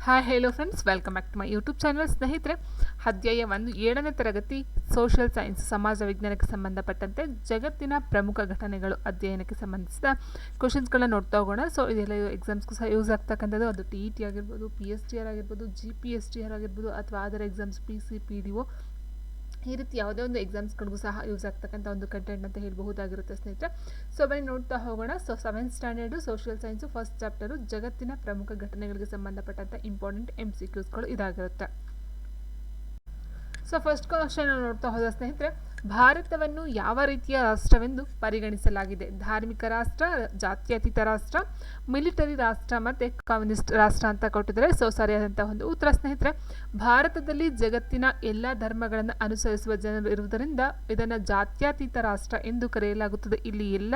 Hi hello friends, welcome back to my YouTube channel. ಸ್ನೇಹಿತರೆ, ಅಧ್ಯಾಯ 1 7ನೇ ತರಗತಿ ಸೋಷಿಯಲ್ ಸೈನ್ಸ್ ಸಮಾಜ ವಿಜ್ಞಾನಕ್ಕೆ ಸಂಬಂಧಪಟ್ಟಂತೆ ಜಗತ್ತಿನ ಪ್ರಮುಖ ಘಟನೆಗಳು ಅಧ್ಯಯನಕ್ಕೆ ಸಂಬಂಧಿಸಿದ ಕ್ವಶನ್ಸ್ಗಳನ್ನ ನೋಡ್ತಾ ಹೋಗೋಣ. ಸೊ ಇದೆಲ್ಲ ಎಕ್ಸಾಮ್ಸ್ಗೂ ಸಹ ಯೂಸ್ ಆಗ್ತಕ್ಕಂಥದ್ದು. ಅದು TET ಆಗಿರ್ಬೋದು, PSTR ಆಗಿರ್ಬೋದು, GPSTR ಆಗಿರ್ಬೋದು, ಅಥವಾ ಅದರ್ ಎಕ್ಸಾಮ್ಸ್ PC PDO, ಈ ರೀತಿ ಯಾವುದೇ ಒಂದು ಎಕ್ಸಾಮ್ಸ್ಗಳಿಗೂ ಸಹ ಯೂಸ್ ಆಗ್ತಕ್ಕಂಥ ಒಂದು ಕಂಟೆಂಟ್ ಅಂತ ಹೇಳಬಹುದಾಗಿರುತ್ತೆ ಸ್ನೇಹಿತರೆ. ಸೊ ಬನ್ನಿ ನೋಡ್ತಾ ಹೋಗೋಣ. So 7th standard social science first chapter ಜಗತ್ತಿನ ಪ್ರಮುಖ ಘಟನೆಗಳಿಗೆ ಸಂಬಂಧಪಟ್ಟಂಥ ಇಂಪಾರ್ಟೆಂಟ್ MCQsಗಳು ಇದಾಗಿರುತ್ತೆ. ಸೊ ಫಸ್ಟ್ ಕ್ವಶನ್ ನೋಡ್ತಾ ಹೋದ ಸ್ನೇಹಿತರೆ, ಭಾರತವನ್ನು ಯಾವ ರೀತಿಯ ರಾಷ್ಟ್ರವೆಂದು ಪರಿಗಣಿಸಲಾಗಿದೆ? ಧಾರ್ಮಿಕ ರಾಷ್ಟ್ರ, ಜಾತ್ಯತೀತ ರಾಷ್ಟ್ರ, ಮಿಲಿಟರಿ ರಾಷ್ಟ್ರ ಮತ್ತು ಕಮ್ಯುನಿಸ್ಟ್ ರಾಷ್ಟ್ರ ಅಂತ ಕೊಟ್ಟಿದ್ದಾರೆ. ಸೊ ಸರಿಯಾದಂತಹ ಒಂದು ಉತ್ತರ ಸ್ನೇಹಿತರೆ, ಭಾರತದಲ್ಲಿ ಜಗತ್ತಿನ ಎಲ್ಲ ಧರ್ಮಗಳನ್ನು ಅನುಸರಿಸುವ ಜನರು ಇರುವುದರಿಂದ ಇದನ್ನು ಜಾತ್ಯತೀತ ರಾಷ್ಟ್ರ ಎಂದು ಕರೆಯಲಾಗುತ್ತದೆ. ಇಲ್ಲಿ ಎಲ್ಲ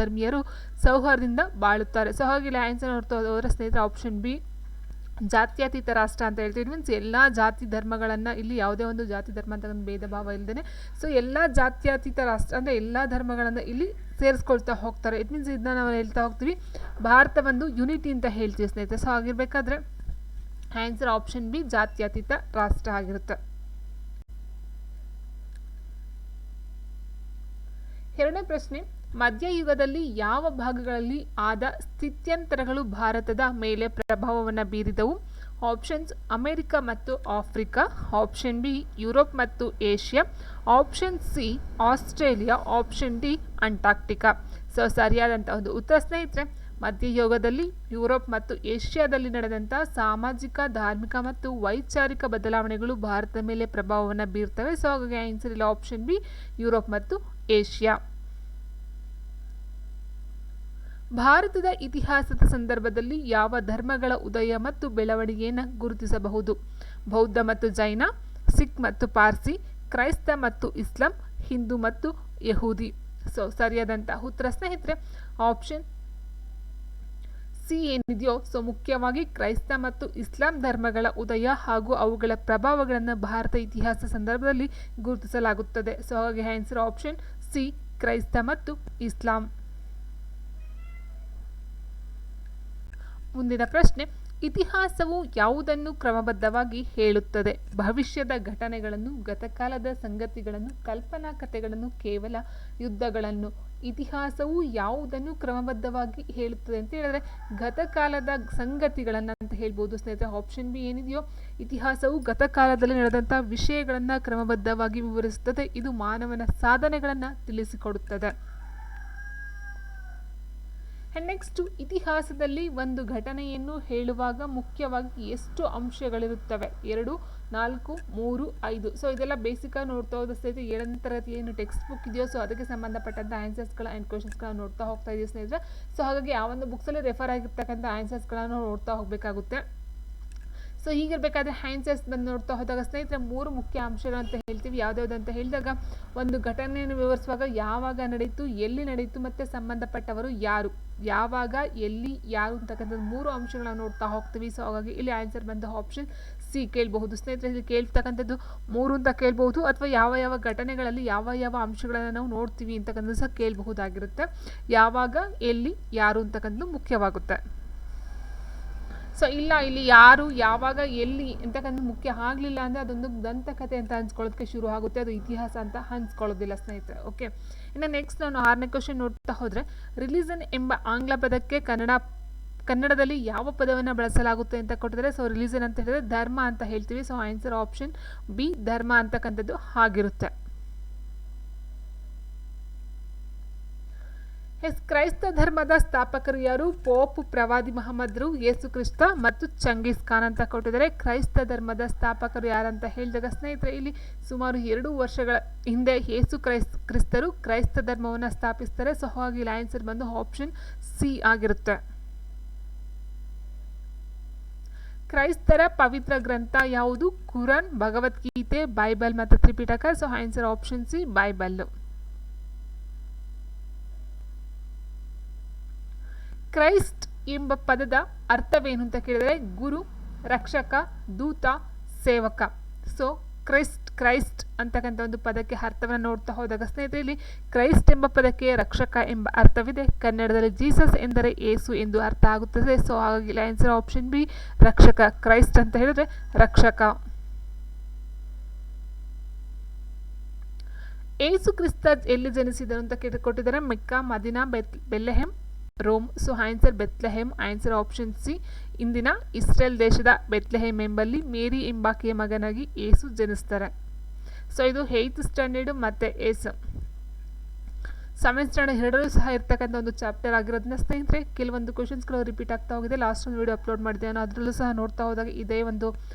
ಧರ್ಮೀಯರು ಸೌಹಾರ್ದದಿಂದ ಬಾಳುತ್ತಾರೆ. ಸೊ ಹಾಗೆ ಇಲ್ಲಿ ಆನ್ಸರ್ ನೋಡ್ತಾ ಹೋದರೆ ಸ್ನೇಹಿತರೆ, ಆಪ್ಷನ್ ಬಿ ಜಾತ್ಯತೀತ ರಾಷ್ಟ್ರ ಅಂತ ಹೇಳ್ತೀವಿ. ಮೀನ್ಸ್ ಎಲ್ಲ ಜಾತಿ ಧರ್ಮಗಳನ್ನು, ಇಲ್ಲಿ ಯಾವುದೇ ಒಂದು ಜಾತಿ ಧರ್ಮ ಅಂತ ಒಂದು ಭೇದ ಭಾವ ಇಲ್ಲದೇ ಸೊ ಎಲ್ಲ ಜಾತ್ಯತೀತ ರಾಷ್ಟ್ರ ಅಂದರೆ ಎಲ್ಲ ಧರ್ಮಗಳನ್ನು ಇಲ್ಲಿ ಸೇರಿಸ್ಕೊಳ್ತಾ ಹೋಗ್ತಾರೆ. ಇಟ್ ಮೀನ್ಸ್ ಇದನ್ನ ನಾವು ಹೇಳ್ತಾ ಹೋಗ್ತೀವಿ, ಭಾರತ ಒಂದು ಯುನಿಟಿ ಅಂತ ಹೇಳ್ತೀವಿ ಸ್ನೇಹಿತರೆ. ಸೊ ಆಗಿರಬೇಕಾದ್ರೆ ಆನ್ಸರ್ ಆಪ್ಷನ್ ಬಿ ಜಾತ್ಯತೀತ ರಾಷ್ಟ್ರ ಆಗಿರುತ್ತೆ. ಎರಡನೇ ಪ್ರಶ್ನೆ, ಮಧ್ಯಯುಗದಲ್ಲಿ ಯಾವ ಭಾಗಗಳಲ್ಲಿ ಆದ ಸ್ಥಿತ್ಯಂತರಗಳು ಭಾರತದ ಮೇಲೆ ಪ್ರಭಾವವನ್ನು ಬೀರಿದವು? ಆಪ್ಷನ್ಸ್ ಅಮೆರಿಕ ಮತ್ತು ಆಫ್ರಿಕಾ, ಆಪ್ಷನ್ ಬಿ ಯುರೋಪ್ ಮತ್ತು Asia, option C Australia, option D Antarctica. So ಸರಿಯಾದಂಥ ಒಂದು ಉತ್ತರ ಸ್ನೇಹಿತರೆ, ಮಧ್ಯಯುಗದಲ್ಲಿ ಯುರೋಪ್ ಮತ್ತು ಏಷ್ಯಾದಲ್ಲಿ ನಡೆದಂಥ ಸಾಮಾಜಿಕ, ಧಾರ್ಮಿಕ ಮತ್ತು ವೈಚಾರಿಕ ಬದಲಾವಣೆಗಳು ಭಾರತದ ಮೇಲೆ ಪ್ರಭಾವವನ್ನು ಬೀರ್ತವೆ. ಸೊ ಹಾಗಾಗಿ ಆನ್ಸರ್ ಇಲ್ಲ, ಆಪ್ಷನ್ ಬಿ ಯುರೋಪ್ ಮತ್ತು ಏಷ್ಯಾ. ಭಾರತದ ಇತಿಹಾಸದ ಸಂದರ್ಭದಲ್ಲಿ ಯಾವ ಧರ್ಮಗಳ ಉದಯ ಮತ್ತು ಬೆಳವಣಿಗೆಯನ್ನು ಗುರುತಿಸಬಹುದು? ಬೌದ್ಧ ಮತ್ತು ಜೈನ, ಸಿಖ್ ಮತ್ತು ಪಾರ್ಸಿ, ಕ್ರೈಸ್ತ ಮತ್ತು ಇಸ್ಲಾಂ, ಹಿಂದೂ ಮತ್ತು ಯಹೂದಿ. ಸೊ ಸರಿಯಾದಂಥ ಉತ್ತರ ಸ್ನೇಹಿತರೆ, ಆಪ್ಷನ್ ಸಿ ಏನಿದೆಯೋ, ಸೊ ಮುಖ್ಯವಾಗಿ ಕ್ರೈಸ್ತ ಮತ್ತು ಇಸ್ಲಾಂ ಧರ್ಮಗಳ ಉದಯ ಹಾಗೂ ಅವುಗಳ ಪ್ರಭಾವಗಳನ್ನು ಭಾರತ ಇತಿಹಾಸ ಸಂದರ್ಭದಲ್ಲಿ ಗುರುತಿಸಲಾಗುತ್ತದೆ. ಸೊ ಹಾಗೆ ಆನ್ಸರ್ ಆಪ್ಷನ್ ಸಿ ಕ್ರೈಸ್ತ ಮತ್ತು ಇಸ್ಲಾಂ. ಮುಂದಿನ ಪ್ರಶ್ನೆ, ಇತಿಹಾಸವು ಯಾವುದನ್ನು ಕ್ರಮಬದ್ಧವಾಗಿ ಹೇಳುತ್ತದೆ? ಭವಿಷ್ಯದ ಘಟನೆಗಳನ್ನು, ಗತಕಾಲದ ಸಂಗತಿಗಳನ್ನು, ಕಲ್ಪನಾ ಕಥೆಗಳನ್ನು, ಕೇವಲ ಯುದ್ಧಗಳನ್ನು? ಇತಿಹಾಸವು ಯಾವುದನ್ನು ಕ್ರಮಬದ್ಧವಾಗಿ ಹೇಳುತ್ತದೆ ಅಂತ ಹೇಳಿದ್ರೆ ಗತಕಾಲದ ಸಂಗತಿಗಳನ್ನು ಅಂತ ಹೇಳ್ಬೋದು ಸ್ನೇಹಿತರೆ. ಆಪ್ಷನ್ ಬಿ ಏನಿದೆಯೋ, ಇತಿಹಾಸವು ಗತಕಾಲದಲ್ಲಿ ನಡೆದಂಥ ವಿಷಯಗಳನ್ನು ಕ್ರಮಬದ್ಧವಾಗಿ ವಿವರಿಸುತ್ತದೆ. ಇದು ಮಾನವನ ಸಾಧನೆಗಳನ್ನು ತಿಳಿಸಿಕೊಡುತ್ತದೆ. ನೆಕ್ಸ್ಟ್, ಇತಿಹಾಸದಲ್ಲಿ ಒಂದು ಘಟನೆಯನ್ನು ಹೇಳುವಾಗ ಮುಖ್ಯವಾಗಿ ಎಷ್ಟು ಅಂಶಗಳಿರುತ್ತವೆ? 2, 4, 3, 5. ಸೊ ಇದೆಲ್ಲ ಬೇಸಿಕಾಗಿ ನೋಡ್ತಾ ಹೋದ ಸ್ನೇಹಿತರೆ, 7ನೇ ತರಗತಿ ಏನು ಟೆಕ್ಸ್ಟ್ ಬುಕ್ ಇದೆಯೋ ಸೊ ಅದಕ್ಕೆ ಸಂಬಂಧಪಟ್ಟಂಥ ಆನ್ಸರ್ಸ್ಗಳ ಆ್ಯಂಡ್ ಕ್ವಶನ್ಸ್ಗಳನ್ನ ನೋಡ್ತಾ ಹೋಗ್ತಾ ಇದೀವಿ ಸ್ನೇಹಿತರೆ. ಸೊ ಹಾಗಾಗಿ ಆ ಒಂದು ಬುಕ್ಸಲ್ಲಿ ರೆಫರ್ ಆಗಿರ್ತಕ್ಕಂಥ ಆನ್ಸರ್ಸ್ಗಳನ್ನು ನೋಡ್ತಾ ಹೋಗಬೇಕಾಗುತ್ತೆ. ಸೊ ಹೀಗಿರಬೇಕಾದ್ರೆ ಆನ್ಸರ್ಸ್ ಬಂದು ನೋಡ್ತಾ ಹೋದಾಗ ಸ್ನೇಹಿತರೆ, 3 ಮುಖ್ಯ ಅಂಶಗಳು ಅಂತ ಹೇಳ್ತೀವಿ. ಯಾವುದ್ಯಾವುದು ಅಂತ ಹೇಳಿದಾಗ, ಒಂದು ಘಟನೆಯನ್ನು ವಿವರಿಸುವಾಗ ಯಾವಾಗ ನಡೆಯಿತು, ಎಲ್ಲಿ ನಡೆಯಿತು, ಮತ್ತು ಸಂಬಂಧಪಟ್ಟವರು ಯಾರು, ಯಾವಾಗ, ಎಲ್ಲಿ, ಯಾರು ಅಂತಕ್ಕಂಥದ್ದು 3 ಅಂಶಗಳನ್ನ ನೋಡ್ತಾ ಹೋಗ್ತೀವಿ. ಸೊ ಹಾಗಾಗಿ ಇಲ್ಲಿ ಆನ್ಸರ್ ಬಂದು ಆಪ್ಷನ್ ಸಿ ಕೇಳಬಹುದು ಸ್ನೇಹಿತರೆ. ಇಲ್ಲಿ ಕೇಳ್ತಕ್ಕಂಥದ್ದು 3 ಅಂತ ಕೇಳಬಹುದು, ಅಥವಾ ಯಾವ ಯಾವ ಘಟನೆಗಳಲ್ಲಿ ಯಾವ ಯಾವ ಅಂಶಗಳನ್ನು ನಾವು ನೋಡ್ತೀವಿ ಅಂತಕ್ಕಂಥದ್ದು ಸಹ ಕೇಳಬಹುದಾಗಿರುತ್ತೆ. ಯಾವಾಗ, ಎಲ್ಲಿ, ಯಾರು ಅಂತಕ್ಕಂಥದ್ದು ಮುಖ್ಯವಾಗುತ್ತೆ. ಸೊ ಇಲ್ಲ, ಇಲ್ಲಿ ಯಾರು, ಯಾವಾಗ, ಎಲ್ಲಿ ಅಂತಕ್ಕಂಥ ಮುಖ್ಯ ಆಗಲಿಲ್ಲ ಅಂದರೆ ಅದೊಂದು ದಂತಕಥೆ ಅಂತ ಹಂಚ್ಕೊಳ್ಳೋದಕ್ಕೆ ಶುರು ಆಗುತ್ತೆ. ಅದು ಇತಿಹಾಸ ಅಂತ ಹಂಚ್ಕೊಳ್ಳೋದಿಲ್ಲ ಸ್ನೇಹಿತರೆ. ಓಕೆ, ಇನ್ನು ನೆಕ್ಸ್ಟ್ ನಾನು 6ನೇ ಕ್ವಶನ್ ನೋಡ್ತಾ ಹೋದರೆ, ರಿಲಿಜನ್ ಎಂಬ ಆಂಗ್ಲ ಪದಕ್ಕೆ ಕನ್ನಡದಲ್ಲಿ ಯಾವ ಪದವನ್ನು ಬಳಸಲಾಗುತ್ತೆ ಅಂತ ಕೊಟ್ಟಿದ್ದಾರೆ. ಸೊ ರಿಲಿಜನ್ ಅಂತ ಹೇಳಿದ್ರೆ ಧರ್ಮ ಅಂತ ಹೇಳ್ತೀವಿ. ಸೊ ಆನ್ಸರ್ ಆಪ್ಷನ್ ಬಿ ಧರ್ಮ ಅಂತಕ್ಕಂಥದ್ದು ಆಗಿರುತ್ತೆ. ಕ್ರೈಸ್ತ ಧರ್ಮದ ಸ್ಥಾಪಕರು ಯಾರು? ಪೋಪ್, ಪ್ರವಾದಿ ಮಹಮ್ಮದ್ರು, ಯೇಸು ಕ್ರಿಸ್ತ ಮತ್ತು ಚಂಗೀಸ್ ಖಾನ್ ಅಂತ ಕೊಟ್ಟಿದ್ದಾರೆ. ಕ್ರೈಸ್ತ ಧರ್ಮದ ಸ್ಥಾಪಕರು ಯಾರಂತ ಹೇಳಿದಾಗ ಸ್ನೇಹಿತರೆ, ಇಲ್ಲಿ ಸುಮಾರು 2 ವರ್ಷಗಳ ಹಿಂದೆ ಯೇಸು ಕ್ರಿಸ್ತರು ಕ್ರೈಸ್ತ ಧರ್ಮವನ್ನು ಸ್ಥಾಪಿಸ್ತಾರೆ. ಸೊ ಹಾಗಾಗಿ ಇಲ್ಲಿ ಆನ್ಸರ್ ಬಂದು ಆಪ್ಷನ್ ಸಿ ಆಗಿರುತ್ತೆ. ಕ್ರೈಸ್ತರ ಪವಿತ್ರ ಗ್ರಂಥ ಯಾವುದು? ಕುರಾನ್, ಭಗವದ್ಗೀತೆ, ಬೈಬಲ್ ಮತ್ತು Tripitaka. So answer option C Bible. Christ ಎಂಬ ಪದದ ಅರ್ಥವೇನು ಅಂತ ಕೇಳಿದರೆ ಗುರು, ರಕ್ಷಕ, ದೂತ, ಸೇವಕ. ಸೊ ಕ್ರೈಸ್ಟ್ ಕ್ರೈಸ್ಟ್ ಅಂತಕ್ಕಂಥ ಒಂದು ಪದಕ್ಕೆ ಅರ್ಥವನ್ನು ನೋಡ್ತಾ ಹೋದಾಗ ಸ್ನೇಹಿತರೆ ಇಲ್ಲಿ ಕ್ರೈಸ್ಟ್ ಎಂಬ ಪದಕ್ಕೆ ರಕ್ಷಕ ಎಂಬ ಅರ್ಥವಿದೆ. ಕನ್ನಡದಲ್ಲಿ ಜೀಸಸ್ ಎಂದರೆ ಏಸು ಎಂದು ಅರ್ಥ ಆಗುತ್ತದೆ. ಸೊ ಹಾಗಾಗಿ ಆನ್ಸರ್ ಆಪ್ಷನ್ ಬಿ ರಕ್ಷಕ. ಕ್ರೈಸ್ಟ್ ಅಂತ ಹೇಳಿದ್ರೆ ರಕ್ಷಕ. ಏಸು ಕ್ರಿಸ್ತ ಎಲ್ಲಿ ಜನಿಸಿದರು ಅಂತ ಕೊಟ್ಟಿದ್ದಾರೆ. Mecca, Medina, Bethlehem, Rome. So answer Bethlehem. Answer option C. ಇಂದಿನ ಇಸ್ರೇಲ್ ದೇಶದ ಬೆತ್ಲೆಹೆಮ್ ಎಂಬಲ್ಲಿ ಮೇರಿ ಎಂಬಾಕೆಯ ಮಗನಾಗಿ ಏಸು ಜನಿಸ್ತಾರೆ. ಸೊ ಇದು 8th ಸ್ಟ್ಯಾಂಡರ್ಡ್ ಮತ್ತು 7th ಸ್ಟ್ಯಾಂಡರ್ಡ್ ಎರಡರೂ ಸಹ ಇರ್ತಕ್ಕಂಥ ಒಂದು ಚಾಪ್ಟರ್ ಆಗಿರೋದ್ರಿಂದ ಸ್ನೇಹಿತರೆ ಕೆಲವೊಂದು ಕ್ವಶನ್ಸ್ಗಳು ರಿಪೀಟ್ ಆಗ್ತಾ ಹೋಗಿದೆ. ಲಾಸ್ಟ್ ಒಂದು ವಿಡಿಯೋ ಅಪ್ಲೋಡ್ ಮಾಡಿದೆ ನಾನು, ಅದರಲ್ಲೂ ಸಹ ನೋಡ್ತಾ ಹೋದಾಗ ಇದೇ ಒಂದು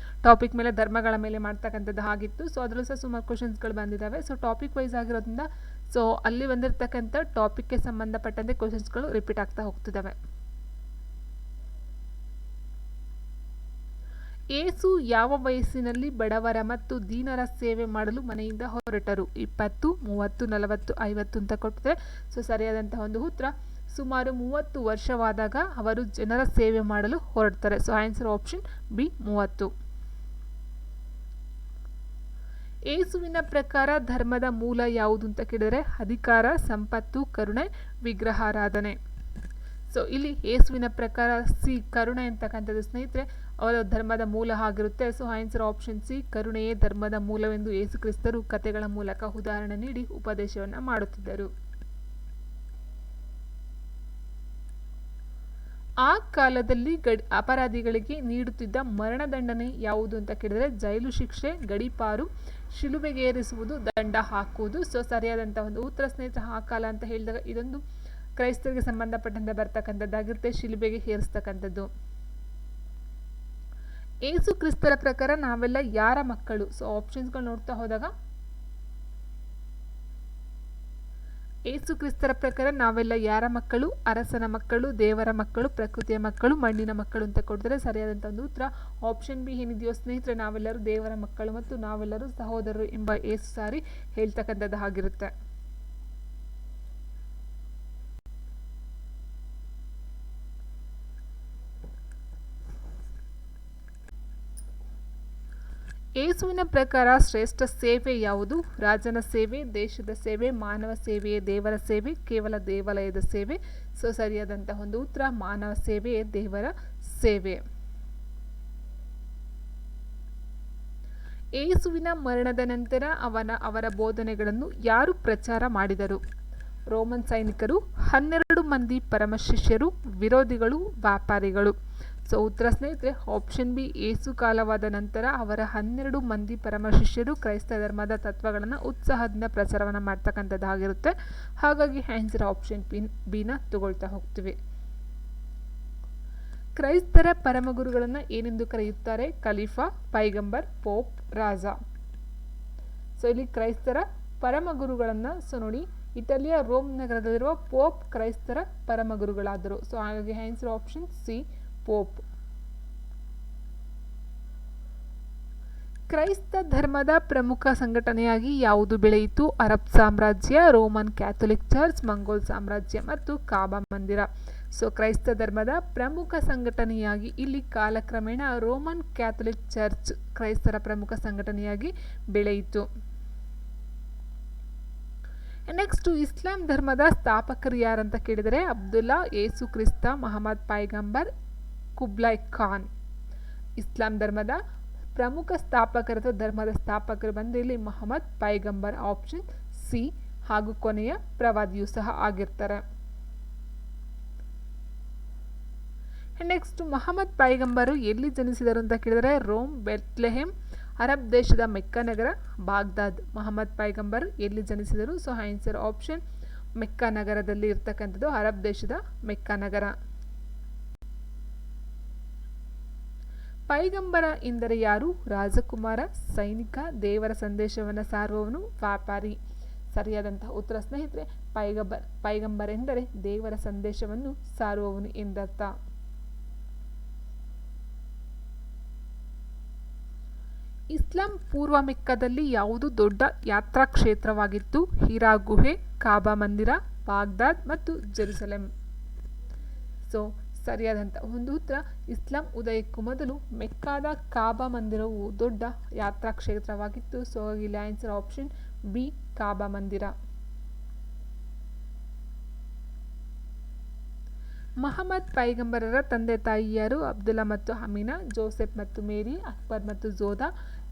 ಟಾಪಿಕ್ ಮೇಲೆ ಧರ್ಮಗಳ ಮೇಲೆ ಮಾಡ್ತಕ್ಕಂಥದ್ದು ಆಗಿತ್ತು. ಸೊ ಅದರಲ್ಲೂ ಸಹ ಸುಮಾರು ಕ್ವಶನ್ಸ್ಗಳು ಬಂದಿದ್ದಾವೆ. ಸೊ ಟಾಪಿಕ್ ವೈಸ್ ಆಗಿರೋದ್ರಿಂದ ಸೊ ಅಲ್ಲಿ ಬಂದಿರತಕ್ಕಂಥ ಟಾಪಿಕ್ಗೆ ಸಂಬಂಧಪಟ್ಟಂತೆ ಕ್ವಶನ್ಸ್ಗಳು ರಿಪೀಟ್ ಆಗ್ತಾ ಹೋಗ್ತಿದ್ದಾವೆ. ಏಸು ಯಾವ ವಯಸ್ಸಿನಲ್ಲಿ ಬಡವರ ಮತ್ತು ದೀನರ ಸೇವೆ ಮಾಡಲು ಮನೆಯಿಂದ ಹೊರಟರು? 20, 30, 40, 50 ಅಂತ ಕೊಟ್ಟಿದೆ. ಸೊ ಸರಿಯಾದಂತಹ ಒಂದು ಉತ್ತರ ಸುಮಾರು 30 ವರ್ಷವಾದಾಗ ಅವರು ಜನರ ಸೇವೆ ಮಾಡಲು ಹೊರಡ್ತಾರೆ. So answer option B 30. ಏಸುವಿನ ಪ್ರಕಾರ ಧರ್ಮದ ಮೂಲ ಯಾವುದು ಅಂತ ಕೇಳಿದರೆ ಅಧಿಕಾರ, ಸಂಪತ್ತು, ಕರುಣೆ, ವಿಗ್ರಹಾರಾಧನೆ. ಸೊ ಇಲ್ಲಿ ಏಸುವಿನ ಪ್ರಕಾರ ಸಿ ಕರುಣೆ ಅಂತಕ್ಕಂಥದ್ದು ಸ್ನೇಹಿತರೆ ಅವರ ಧರ್ಮದ ಮೂಲ ಆಗಿರುತ್ತೆ. ಸೊ ಆನ್ಸರ್ ಆಪ್ಷನ್ ಸಿ ಕರುಣೆಯೇ ಧರ್ಮದ ಮೂಲವೆಂದು ಯೇಸು ಕ್ರಿಸ್ತರು ಕಥೆಗಳ ಮೂಲಕ ಉದಾಹರಣೆ ನೀಡಿ ಉಪದೇಶವನ್ನು ಮಾಡುತ್ತಿದ್ದರು. ಆ ಕಾಲದಲ್ಲಿ ಅಪರಾಧಿಗಳಿಗೆ ನೀಡುತ್ತಿದ್ದ ಮರಣದಂಡನೆ ಯಾವುದು ಅಂತ ಕೇಳಿದರೆ ಜೈಲು ಶಿಕ್ಷೆ, ಗಡೀಪಾರು, ಶಿಲುಬೆಗೇರಿಸುವುದು, ದಂಡ ಹಾಕುವುದು. ಸೊ ಸರಿಯಾದಂತಹ ಒಂದು ಉತ್ತರ ಸ್ನೇಹಿತರೆ ಆ ಕಾಲ ಅಂತ ಹೇಳಿದಾಗ ಇದೊಂದು ಕ್ರೈಸ್ತರಿಗೆ ಸಂಬಂಧಪಟ್ಟಂತೆ ಬರ್ತಕ್ಕಂಥದ್ದಾಗಿರುತ್ತೆ, ಶಿಲುಬೆಗೆ ಏರಿಸ್ತಕ್ಕಂಥದ್ದು. ಏಸು ಕ್ರಿಸ್ತರ ಪ್ರಕಾರ ನಾವೆಲ್ಲ ಯಾರ ಮಕ್ಕಳು? ಸೊ ಆಪ್ಷನ್ಸ್ಗಳು ನೋಡ್ತಾ ಹೋದಾಗ ಏಸು ಕ್ರಿಸ್ತರ ಪ್ರಕಾರ ನಾವೆಲ್ಲ ಯಾರ ಮಕ್ಕಳು? ಅರಸನ ಮಕ್ಕಳು, ದೇವರ ಮಕ್ಕಳು, ಪ್ರಕೃತಿಯ ಮಕ್ಕಳು, ಮಣ್ಣಿನ ಮಕ್ಕಳು ಅಂತ ಕೊಟ್ಟಿದ್ರೆ ಸರಿಯಾದಂಥ ಒಂದು ಉತ್ತರ ಆಪ್ಷನ್ ಬಿ ಏನಿದೆಯೋ ಸ್ನೇಹಿತರೆ ನಾವೆಲ್ಲರೂ ದೇವರ ಮಕ್ಕಳು ಮತ್ತು ನಾವೆಲ್ಲರೂ ಸಹೋದರರು ಎಂಬ ಏಸು ಸಾರಿ ಹೇಳ್ತಕ್ಕಂಥದ್ದು ಆಗಿರುತ್ತೆ. ಏಸುವಿನ ಪ್ರಕಾರ ಶ್ರೇಷ್ಠ ಸೇವೆ ಯಾವುದು? ರಾಜನ ಸೇವೆ, ದೇಶದ ಸೇವೆ, ಮಾನವ ಸೇವೆಯೇ ದೇವರ ಸೇವೆ, ಕೇವಲ ದೇವಾಲಯದ ಸೇವೆ. ಸೊ ಸರಿಯಾದಂತಹ ಒಂದು ಉತ್ತರ ಮಾನವ ಸೇವೆಯೇ ದೇವರ ಸೇವೆ. ಏಸುವಿನ ಮರಣದ ನಂತರ ಅವರ ಬೋಧನೆಗಳನ್ನು ಯಾರು ಪ್ರಚಾರ ಮಾಡಿದರು? ರೋಮನ್ ಸೈನಿಕರು, 12 ಮಂದಿ ಪರಮಶಿಷ್ಯರು, ವಿರೋಧಿಗಳು, ವ್ಯಾಪಾರಿಗಳು. ಸೊ ಉತ್ತರ ಸ್ನೇಹಿತರೆ ಆಪ್ಷನ್ ಬಿ ಏಸು ಕಾಲವಾದ ನಂತರ ಅವರ 12 ಮಂದಿ ಪರಮಶಿಷ್ಯರು ಕ್ರೈಸ್ತ ಧರ್ಮದ ತತ್ವಗಳನ್ನು ಉತ್ಸಾಹದಿಂದ ಪ್ರಚಾರವನ್ನು ಮಾಡ್ತಕ್ಕಂಥದ್ದಾಗಿರುತ್ತೆ. ಹಾಗಾಗಿ ಆನ್ಸರ್ ಆಪ್ಷನ್ ಬಿನ ತಗೊಳ್ತಾ ಹೋಗ್ತೀವಿ. ಕ್ರೈಸ್ತರ ಪರಮಗುರುಗಳನ್ನು ಏನೆಂದು ಕರೆಯುತ್ತಾರೆ? ಖಲೀಫಾ, ಪೈಗಂಬರ್, ಪೋಪ್, ರಾಜ. ಸೊ ಇಲ್ಲಿ ಕ್ರೈಸ್ತರ ಪರಮಗುರುಗಳನ್ನು ಸೊ ನೋಡಿ ಇಟಲಿಯ ರೋಮ್ ನಗರದಲ್ಲಿರುವ ಪೋಪ್ ಕ್ರೈಸ್ತರ ಪರಮಗುರುಗಳಾದರು. ಸೊ ಹಾಗಾಗಿ ಆನ್ಸರ್ ಆಪ್ಷನ್ ಸಿ ಪೋಪ್. ಕ್ರೈಸ್ತ ಧರ್ಮದ ಪ್ರಮುಖ ಸಂಘಟನೆಯಾಗಿ ಯಾವುದು ಬೆಳೆಯಿತು? ಅರಬ್ ಸಾಮ್ರಾಜ್ಯ, ರೋಮನ್ ಕ್ಯಾಥೋಲಿಕ್ ಚರ್ಚ್, ಮಂಗೋಲ್ ಸಾಮ್ರಾಜ್ಯ ಮತ್ತು ಕಾಬಾ ಮಂದಿರ. ಸೊ ಕ್ರೈಸ್ತ ಧರ್ಮದ ಪ್ರಮುಖ ಸಂಘಟನೆಯಾಗಿ ಇಲ್ಲಿ ಕಾಲಕ್ರಮೇಣ ರೋಮನ್ ಕ್ಯಾಥೋಲಿಕ್ ಚರ್ಚ್ ಕ್ರೈಸ್ತರ ಪ್ರಮುಖ ಸಂಘಟನೆಯಾಗಿ ಬೆಳೆಯಿತು. ನೆಕ್ಸ್ಟ್ ಇಸ್ಲಾಂ ಧರ್ಮದ ಸ್ಥಾಪಕರು ಯಾರಂತ ಕೇಳಿದರೆ ಅಬ್ದುಲ್ಲಾ, ಏಸು ಕ್ರಿಸ್ತ, ಮಹಮ್ಮದ್ ಪೈಗಂಬರ್, ಕುಬ್ಲಾಯ್ ಖಾನ್. ಇಸ್ಲಾಂ ಧರ್ಮದ ಪ್ರಮುಖ ಸ್ಥಾಪಕರು ಅಥವಾ ಧರ್ಮದ ಸ್ಥಾಪಕರು ಬಂದು ಇಲ್ಲಿ ಮಹಮ್ಮದ್ ಪೈಗಂಬರ್ ಆಪ್ಷನ್ ಸಿ ಹಾಗೂ ಕೊನೆಯ ಪ್ರವಾದಿಯೂ ಸಹ ಆಗಿರ್ತಾರೆ. ನೆಕ್ಸ್ಟ್ ಮಹಮ್ಮದ್ ಪೈಗಂಬರು ಎಲ್ಲಿ ಜನಿಸಿದರು ಅಂತ ಕೇಳಿದರೆ ರೋಮ್, ಬೆತ್ಲೆಹೆಮ್, ಅರಬ್ ದೇಶದ ಮೆಕ್ಕಾ ನಗರ, ಬಾಗ್ದಾದ್. ಮಹಮ್ಮದ್ ಪೈಗಂಬರ್ ಎಲ್ಲಿ ಜನಿಸಿದರು? ಸೊ ಆನ್ಸರ್ ಆಪ್ಷನ್ ಮೆಕ್ಕಾ ನಗರದಲ್ಲಿ ಇರ್ತಕ್ಕಂಥದ್ದು ಅರಬ್ ದೇಶದ ಮೆಕ್ಕಾ ನಗರ. ಪೈಗಂಬರ ಎಂದರೆ ಯಾರು? ರಾಜಕುಮಾರ, ಸೈನಿಕ, ದೇವರ ಸಂದೇಶವನ್ನು ಸಾರುವವನು, ವ್ಯಾಪಾರಿ. ಸರಿಯಾದಂತಹ ಉತ್ತರ ಸ್ನೇಹಿತರೆ ಪೈಗಂಬರ್ ಎಂದರೆ ದೇವರ ಸಂದೇಶವನ್ನು ಸಾರುವವನು ಎಂದರ್ಥ. ಇಸ್ಲಾಂ ಪೂರ್ವ ಮೆಕ್ಕಾದಲ್ಲಿ ಯಾವುದು ದೊಡ್ಡ ಯಾತ್ರಾ ಕ್ಷೇತ್ರವಾಗಿತ್ತು? ಹೀರಾ ಗುಹೆ, ಕಾಬಾ ಮಂದಿರ, ಬಾಗ್ದಾದ್ ಮತ್ತು ಜೆರುಸಲೆಂ. ಸೊ ಸರಿಯಾದಂಥ ಒಂದು ಉತ್ತರ ಇಸ್ಲಾಂ ಉದಯಕ್ಕೂ ಮೊದಲು ಮೆಕ್ಕಾದ ಕಾಬಾ ಮಂದಿರವು ದೊಡ್ಡ ಯಾತ್ರಾ ಕ್ಷೇತ್ರವಾಗಿತ್ತು. ಸೊ ಇಲ್ಲಿ ಆನ್ಸರ್ ಆಪ್ಷನ್ ಬಿ ಕಾಬಾ ಮಂದಿರ. ಮಹಮ್ಮದ್ ಪೈಗಂಬರರ ತಂದೆ ತಾಯಿ ಯಾರು? ಅಬ್ದುಲ್ಲಾ ಮತ್ತು ಅಮೀನಾ, ಜೋಸೆಫ್ ಮತ್ತು ಮೇರಿ, ಅಕ್ಬರ್ ಮತ್ತು ಜೋಧಾ,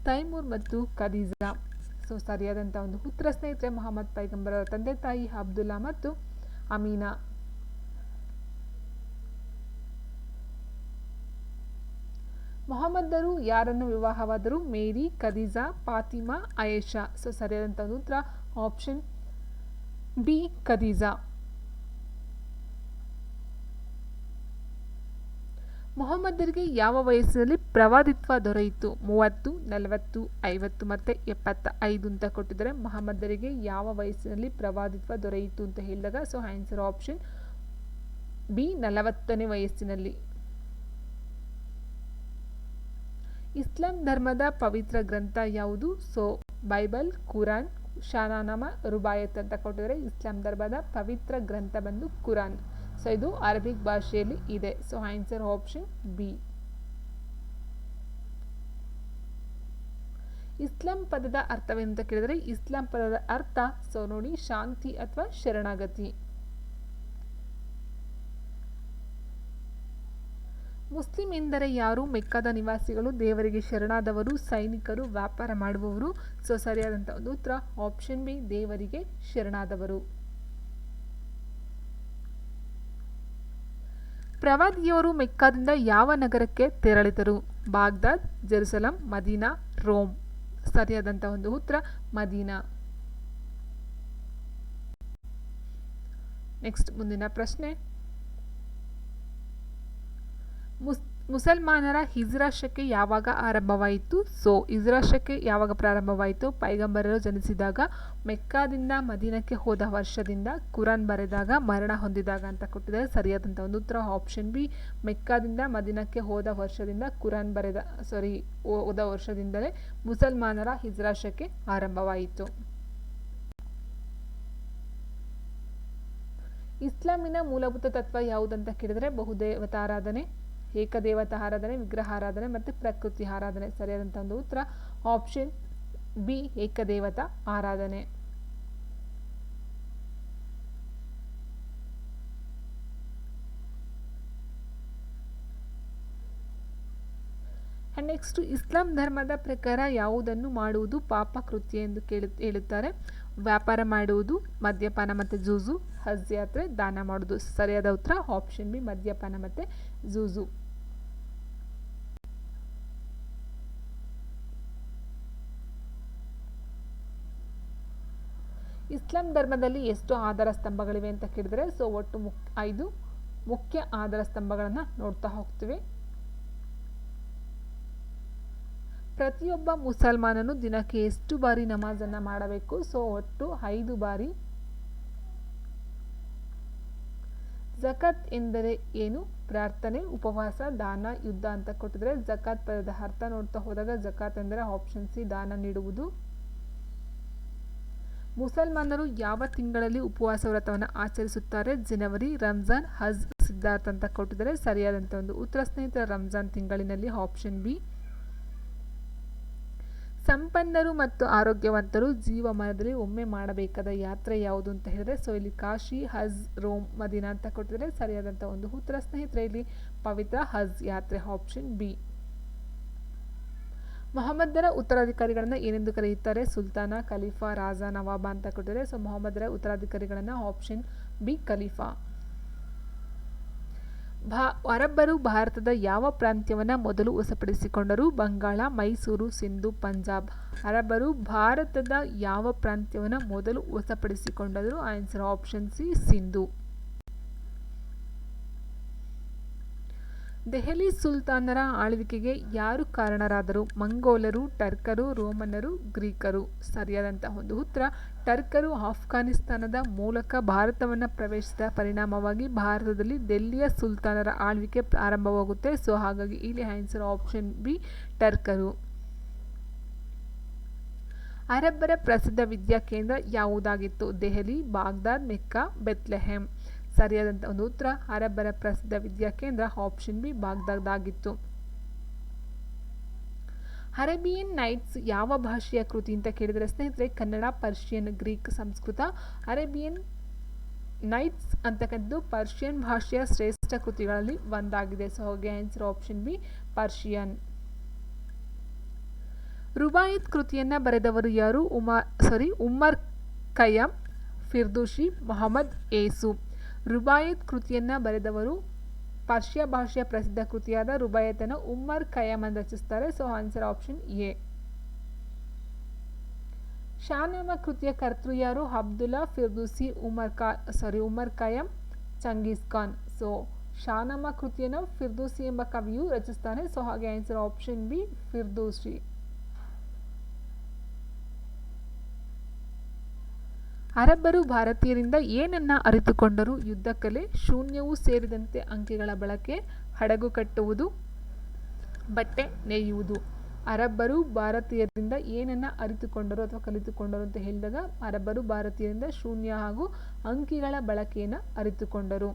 ತೈಮೂರ್ ಮತ್ತು ಖದೀಜಾ. ಸೊ ಸರಿಯಾದಂಥ ಒಂದು ಉತ್ತರ ಸ್ನೇಹಿತರೆ ಮಹಮ್ಮದ್ ಪೈಗಂಬರರ ತಂದೆ ತಾಯಿ ಅಬ್ದುಲ್ಲಾ ಮತ್ತು ಅಮೀನಾ. ಮೊಹಮ್ಮದರು ಯಾರನ್ನು ವಿವಾಹವಾದರು? ಮೇರಿ, ಖದೀಜಾ, ಫಾತಿಮಾ, ಆಯೇಷಾ. ಸೊ ಸರಿಯಾದಂಥ ಒಂದು ಉತ್ತರ ಆಪ್ಷನ್ ಬಿ ಖದೀಜಾ. ಮೊಹಮ್ಮದರಿಗೆ ಯಾವ ವಯಸ್ಸಿನಲ್ಲಿ ಪ್ರವಾದಿತ್ವ ದೊರೆಯಿತು? 30, 40, 50 ಮತ್ತು 75 ಅಂತ ಕೊಟ್ಟಿದ್ದಾರೆ. ಮೊಹಮ್ಮದರಿಗೆ ಯಾವ ವಯಸ್ಸಿನಲ್ಲಿ ಪ್ರವಾದಿತ್ವ ದೊರೆಯಿತು ಅಂತ ಹೇಳಿದಾಗ ಸೊ ಆನ್ಸರ್ ಆಪ್ಷನ್ ಬಿ 40ನೇ ವಯಸ್ಸಿನಲ್ಲಿ. ಇಸ್ಲಾಂ ಧರ್ಮದ ಪವಿತ್ರ ಗ್ರಂಥ ಯಾವುದು? ಸೊ ಬೈಬಲ್, ಕುರಾನ್, ಶಾನಾನಾಮ, ರುಬಾಯತ್ ಅಂತ ಕೊಟ್ಟಿದ್ದಾರೆ. ಇಸ್ಲಾಂ ಧರ್ಮದ ಪವಿತ್ರ ಗ್ರಂಥ ಬಂದು ಕುರಾನ್. ಸೊ ಇದು ಅರಬಿಕ್ ಭಾಷೆಯಲ್ಲಿ ಇದೆ. So answer option B. Islam ಪದದ ಅರ್ಥವೇನಂತ ಕೇಳಿದರೆ ಇಸ್ಲಾಂ ಪದದ ಅರ್ಥ ಸೊ ನೋಡಿ ಶಾಂತಿ ಅಥವಾ ಶರಣಾಗತಿ. ಮುಸ್ಲಿಂ ಎಂದರೆ ಯಾರು? ಮೆಕ್ಕಾದ ನಿವಾಸಿಗಳು, ದೇವರಿಗೆ ಶರಣಾದವರು, ಸೈನಿಕರು, ವ್ಯಾಪಾರ ಮಾಡುವವರು. ಸೊ ಸರಿಯಾದಂಥ ಒಂದು ಉತ್ತರ ಆಪ್ಷನ್ ಬಿ ದೇವರಿಗೆ ಶರಣಾದವರು. ಪ್ರವಾದಿಯವರು ಮೆಕ್ಕಾದಿಂದ ಯಾವ ನಗರಕ್ಕೆ ತೆರಳಿದರು? Baghdad, Jerusalem, Medina, Rome. ಸರಿಯಾದಂಥ ಒಂದು ಉತ್ತರ ಮದೀನಾ. ನೆಕ್ಸ್ಟ್ ಮುಂದಿನ ಪ್ರಶ್ನೆ, ಮುಸಲ್ಮಾನರ ಹಿಜ್ರಾ ಶಕೆ ಯಾವಾಗ ಆರಂಭವಾಯಿತು? ಸೊ ಹಿಜ್ರಾ ಶಕೆ ಯಾವಾಗ ಪ್ರಾರಂಭವಾಯಿತು? ಪೈಗಂಬರರು ಜನಿಸಿದಾಗ, ಮೆಕ್ಕಾದಿಂದ ಮದೀನಕ್ಕೆ ಹೋದ ವರ್ಷದಿಂದ, ಕುರಾನ್ ಬರೆದಾಗ, ಮರಣ ಹೊಂದಿದಾಗ ಅಂತ ಕೊಟ್ಟಿದ್ದಾರೆ. ಸರಿಯಾದಂಥ ಒಂದು ಉತ್ತರ ಆಪ್ಷನ್ ಬಿ ಮೆಕ್ಕಾದಿಂದ ಮದೀನಕ್ಕೆ ಹೋದ ವರ್ಷದಿಂದ, ಕುರಾನ್ ಹೋದ ವರ್ಷದಿಂದಲೇ ಮುಸಲ್ಮಾನರ ಹಿಜ್ರಾ ಶಕೆ ಆರಂಭವಾಯಿತು. ಇಸ್ಲಾಮಿನ ಮೂಲಭೂತ ತತ್ವ ಯಾವುದಂತ ಕೇಳಿದರೆ ಬಹುದೇವತಾರಾಧನೆ, ಏಕದೇವತಾ ಆರಾಧನೆ, ವಿಗ್ರಹಾರಾಧನೆ ಮತ್ತು ಪ್ರಕೃತಿ ಆರಾಧನೆ. ಸರಿಯಾದಂಥ ಒಂದು ಉತ್ತರ ಆಪ್ಷನ್ ಬಿ ಏಕದೇವತಾ ಆರಾಧನೆ. ನೆಕ್ಸ್ಟ್ ಇಸ್ಲಾಂ ಧರ್ಮದ ಪ್ರಕಾರ ಯಾವುದನ್ನು ಮಾಡುವುದು ಪಾಪ ಕೃತ್ಯ ಎಂದು ಹೇಳುತ್ತಾರೆ? ವ್ಯಾಪಾರ ಮಾಡುವುದು, ಮದ್ಯಪಾನ ಮತ್ತು ಜೂಜು, ಹಜ್ ಯಾತ್ರೆ, ದಾನ ಮಾಡುವುದು. ಸರಿಯಾದ ಉತ್ತರ ಆಪ್ಷನ್ ಬಿ ಮದ್ಯಪಾನ ಮತ್ತು ಜೂಜು. ಇಸ್ಲಾಂ ಧರ್ಮದಲ್ಲಿ ಎಷ್ಟು ಆಧಾರ ಸ್ತಂಭಗಳಿವೆ ಅಂತ ಕೇಳಿದರೆ ಸೊ ಒಟ್ಟು 5 ಮುಖ್ಯ ಆಧಾರ ಸ್ತಂಭಗಳನ್ನು ನೋಡ್ತಾ ಹೋಗ್ತೀವಿ. ಪ್ರತಿಯೊಬ್ಬ ಮುಸಲ್ಮಾನನು ದಿನಕ್ಕೆ ಎಷ್ಟು ಬಾರಿ ನಮಾಜನ್ನು ಮಾಡಬೇಕು? ಸೊ ಒಟ್ಟು 5 ಬಾರಿ. ಜಕಾತ್ ಎಂದರೆ ಏನು? ಪ್ರಾರ್ಥನೆ, ಉಪವಾಸ, ದಾನ, ಯುದ್ಧ ಅಂತ ಕೊಟ್ಟಿದ್ರೆ ಜಕಾತ್ ಪದದ ಅರ್ಥ ನೋಡ್ತಾ ಹೋದಾಗ ಜಕಾತ್ ಎಂದರೆ ಆಪ್ಷನ್ ಸಿ ದಾನ ನೀಡುವುದು. ಮುಸಲ್ಮಾನರು ಯಾವ ತಿಂಗಳಲ್ಲಿ ಉಪವಾಸ ವ್ರತವನ್ನು ಆಚರಿಸುತ್ತಾರೆ? ಜನವರಿ, ರಂಜಾನ್, ಹಜ್, ಸಿದ್ಧಾರ್ಥ ಅಂತ ಕೊಟ್ಟಿದ್ದಾರೆ. ಸರಿಯಾದಂಥ ಒಂದು ಉತ್ತರ ಸ್ನೇಹಿತರ ರಂಜಾನ್ ತಿಂಗಳಿನಲ್ಲಿ ಆಪ್ಷನ್ ಬಿ. ಸಂಪನ್ನರು ಮತ್ತು ಆರೋಗ್ಯವಂತರು ಜೀವಮಾನದಲ್ಲಿ ಒಮ್ಮೆ ಮಾಡಬೇಕಾದ ಯಾತ್ರೆ ಯಾವುದು ಅಂತ ಹೇಳಿದ್ರೆ ಸೊ ಇಲ್ಲಿ ಕಾಶಿ, ಹಜ್, ರೋಮ್, ಮದೀನಾ ಅಂತ ಕೊಟ್ಟಿದ್ದಾರೆ. ಸರಿಯಾದಂಥ ಒಂದು ಉತ್ತರ ಸ್ನೇಹಿತರೆ ಇಲ್ಲಿ ಪವಿತ್ರ ಹಜ್ ಯಾತ್ರೆ ಆಪ್ಷನ್ ಬಿ. ಮೊಹಮ್ಮದರ ಉತ್ತರಾಧಿಕಾರಿಗಳನ್ನು ಏನೆಂದು ಕರೆಯುತ್ತಾರೆ? ಸುಲ್ತಾನ, ಖಲೀಫಾ, ರಾಜ, ನವಾಬ ಅಂತ ಕೊಟ್ಟಿದ್ದಾರೆ. ಸೊ ಮೊಹಮ್ಮದರ ಉತ್ತರಾಧಿಕಾರಿಗಳನ್ನು ಆಪ್ಷನ್ ಬಿ ಖಲೀಫಾ. ಅರಬ್ಬರು ಭಾರತದ ಯಾವ ಪ್ರಾಂತ್ಯವನ್ನು ಮೊದಲು ವಶಪಡಿಸಿಕೊಂಡರು? ಬಂಗಾಳ, ಮೈಸೂರು, ಸಿಂಧು, ಪಂಜಾಬ್. ಅರಬ್ಬರು ಭಾರತದ ಯಾವ ಪ್ರಾಂತ್ಯವನ್ನು ಮೊದಲು ವಶಪಡಿಸಿಕೊಂಡರು? Answer option C Sindhu. Delhi ಸುಲ್ತಾನರ ಆಳ್ವಿಕೆಗೆ ಯಾರು ಕಾರಣರಾದರು? ಮಂಗೋಲರು, ಟರ್ಕರು, ರೋಮನ್ನರು, ಗ್ರೀಕರು. ಸರಿಯಾದಂಥ ಒಂದು ಉತ್ತರ ಟರ್ಕರು ಆಫ್ಘಾನಿಸ್ತಾನದ ಮೂಲಕ ಭಾರತವನ್ನು ಪ್ರವೇಶಿಸಿದ ಪರಿಣಾಮವಾಗಿ ಭಾರತದಲ್ಲಿ ದೆಹಲಿಯ ಸುಲ್ತಾನರ ಆಳ್ವಿಕೆ ಪ್ರಾರಂಭವಾಗುತ್ತೆ. ಸೊ ಹಾಗಾಗಿ ಇಲ್ಲಿ ಆನ್ಸರ್ ಆಪ್ಷನ್ ಬಿ ಟರ್ಕರು. ಅರಬ್ಬರ ಪ್ರಸಿದ್ಧ ವಿದ್ಯಾ ಕೇಂದ್ರ ಯಾವುದಾಗಿತ್ತು? Delhi, Baghdad, Mecca, Bethlehem. ಸರಿಯಾದಂಥ ಒಂದು ಉತ್ತರ ಅರಬ್ಬರ ಪ್ರಸಿದ್ಧ ವಿದ್ಯಾಕೇಂದ್ರ ಆಪ್ಷನ್ ಬಿ ಬಾಗ್ದಾದ್ ಆಗಿತ್ತು. ಅರೇಬಿಯನ್ ನೈಟ್ಸ್ ಯಾವ ಭಾಷೆಯ ಕೃತಿ ಅಂತ ಕೇಳಿದರೆ ಸ್ನೇಹಿತರೆ Kannada, Persian, Greek, Sanskrit. Arabian Nights ಅಂತಕ್ಕಂಥದ್ದು ಪರ್ಷಿಯನ್ ಭಾಷೆಯ ಶ್ರೇಷ್ಠ ಕೃತಿಗಳಲ್ಲಿ ಒಂದಾಗಿದೆ. ಸೊ ಹಾಗೆ answer option B Persian. Rubaiyat ಕೃತಿಯನ್ನು ಬರೆದವರು ಯಾರು? ಉಮ್ಮರ್ ಖಯ್ಯಾಮ್, ಫಿರ್ದೂಸಿ, ಮೊಹಮ್ಮದ್ ಏಸು. ರುಬಾಯಿತ್ ಕೃತಿಯನ್ನು ಬರೆದವರು ಪರ್ಷಿಯಾ ಭಾಷೆಯ ಪ್ರಸಿದ್ಧ ಕೃತಿಯಾದ ರುಬಾಯತನ್ನು ಉಮ್ಮರ್ ಖಯ್ಯಾಮ್ ಅಂತ ರಚಿಸ್ತಾರೆ. So answer option A. Shahnameh ಕೃತಿಯ ಕರ್ತೃ ಯಾರು? Abdullah, Firdousi, Umar Khayyam, Chengiz Khan. So Shahnameh ಕೃತಿಯನ್ನು ಫಿರ್ದೂಸಿ ಎಂಬ ಕವಿಯು ರಚಿಸ್ತಾನೆ. ಸೊ ಹಾಗೆ ಆನ್ಸರ್ ಆಪ್ಷನ್ ಬಿ ಫಿರ್ದೂಸಿ. ಅರಬ್ಬರು ಭಾರತೀಯರಿಂದ ಏನನ್ನ ಅರಿತುಕೊಂಡರು? ಯುದ್ಧಕಲೆ, ಶೂನ್ಯವೂ ಸೇರಿದಂತೆ ಅಂಕಿಗಳ ಬಳಕೆ, ಹಡಗು ಕಟ್ಟುವುದು, ಬಟ್ಟೆ ನೇಯುವುದು. ಅರಬ್ಬರು ಭಾರತೀಯರಿಂದ ಏನನ್ನ ಅರಿತುಕೊಂಡರು ಅಥವಾ ಕಲಿತುಕೊಂಡರು ಅಂತ ಹೇಳಿದಾಗ ಅರಬ್ಬರು ಭಾರತೀಯರಿಂದ ಶೂನ್ಯ ಹಾಗೂ ಅಂಕಿಗಳ ಬಳಕೆಯನ್ನು ಅರಿತುಕೊಂಡರು.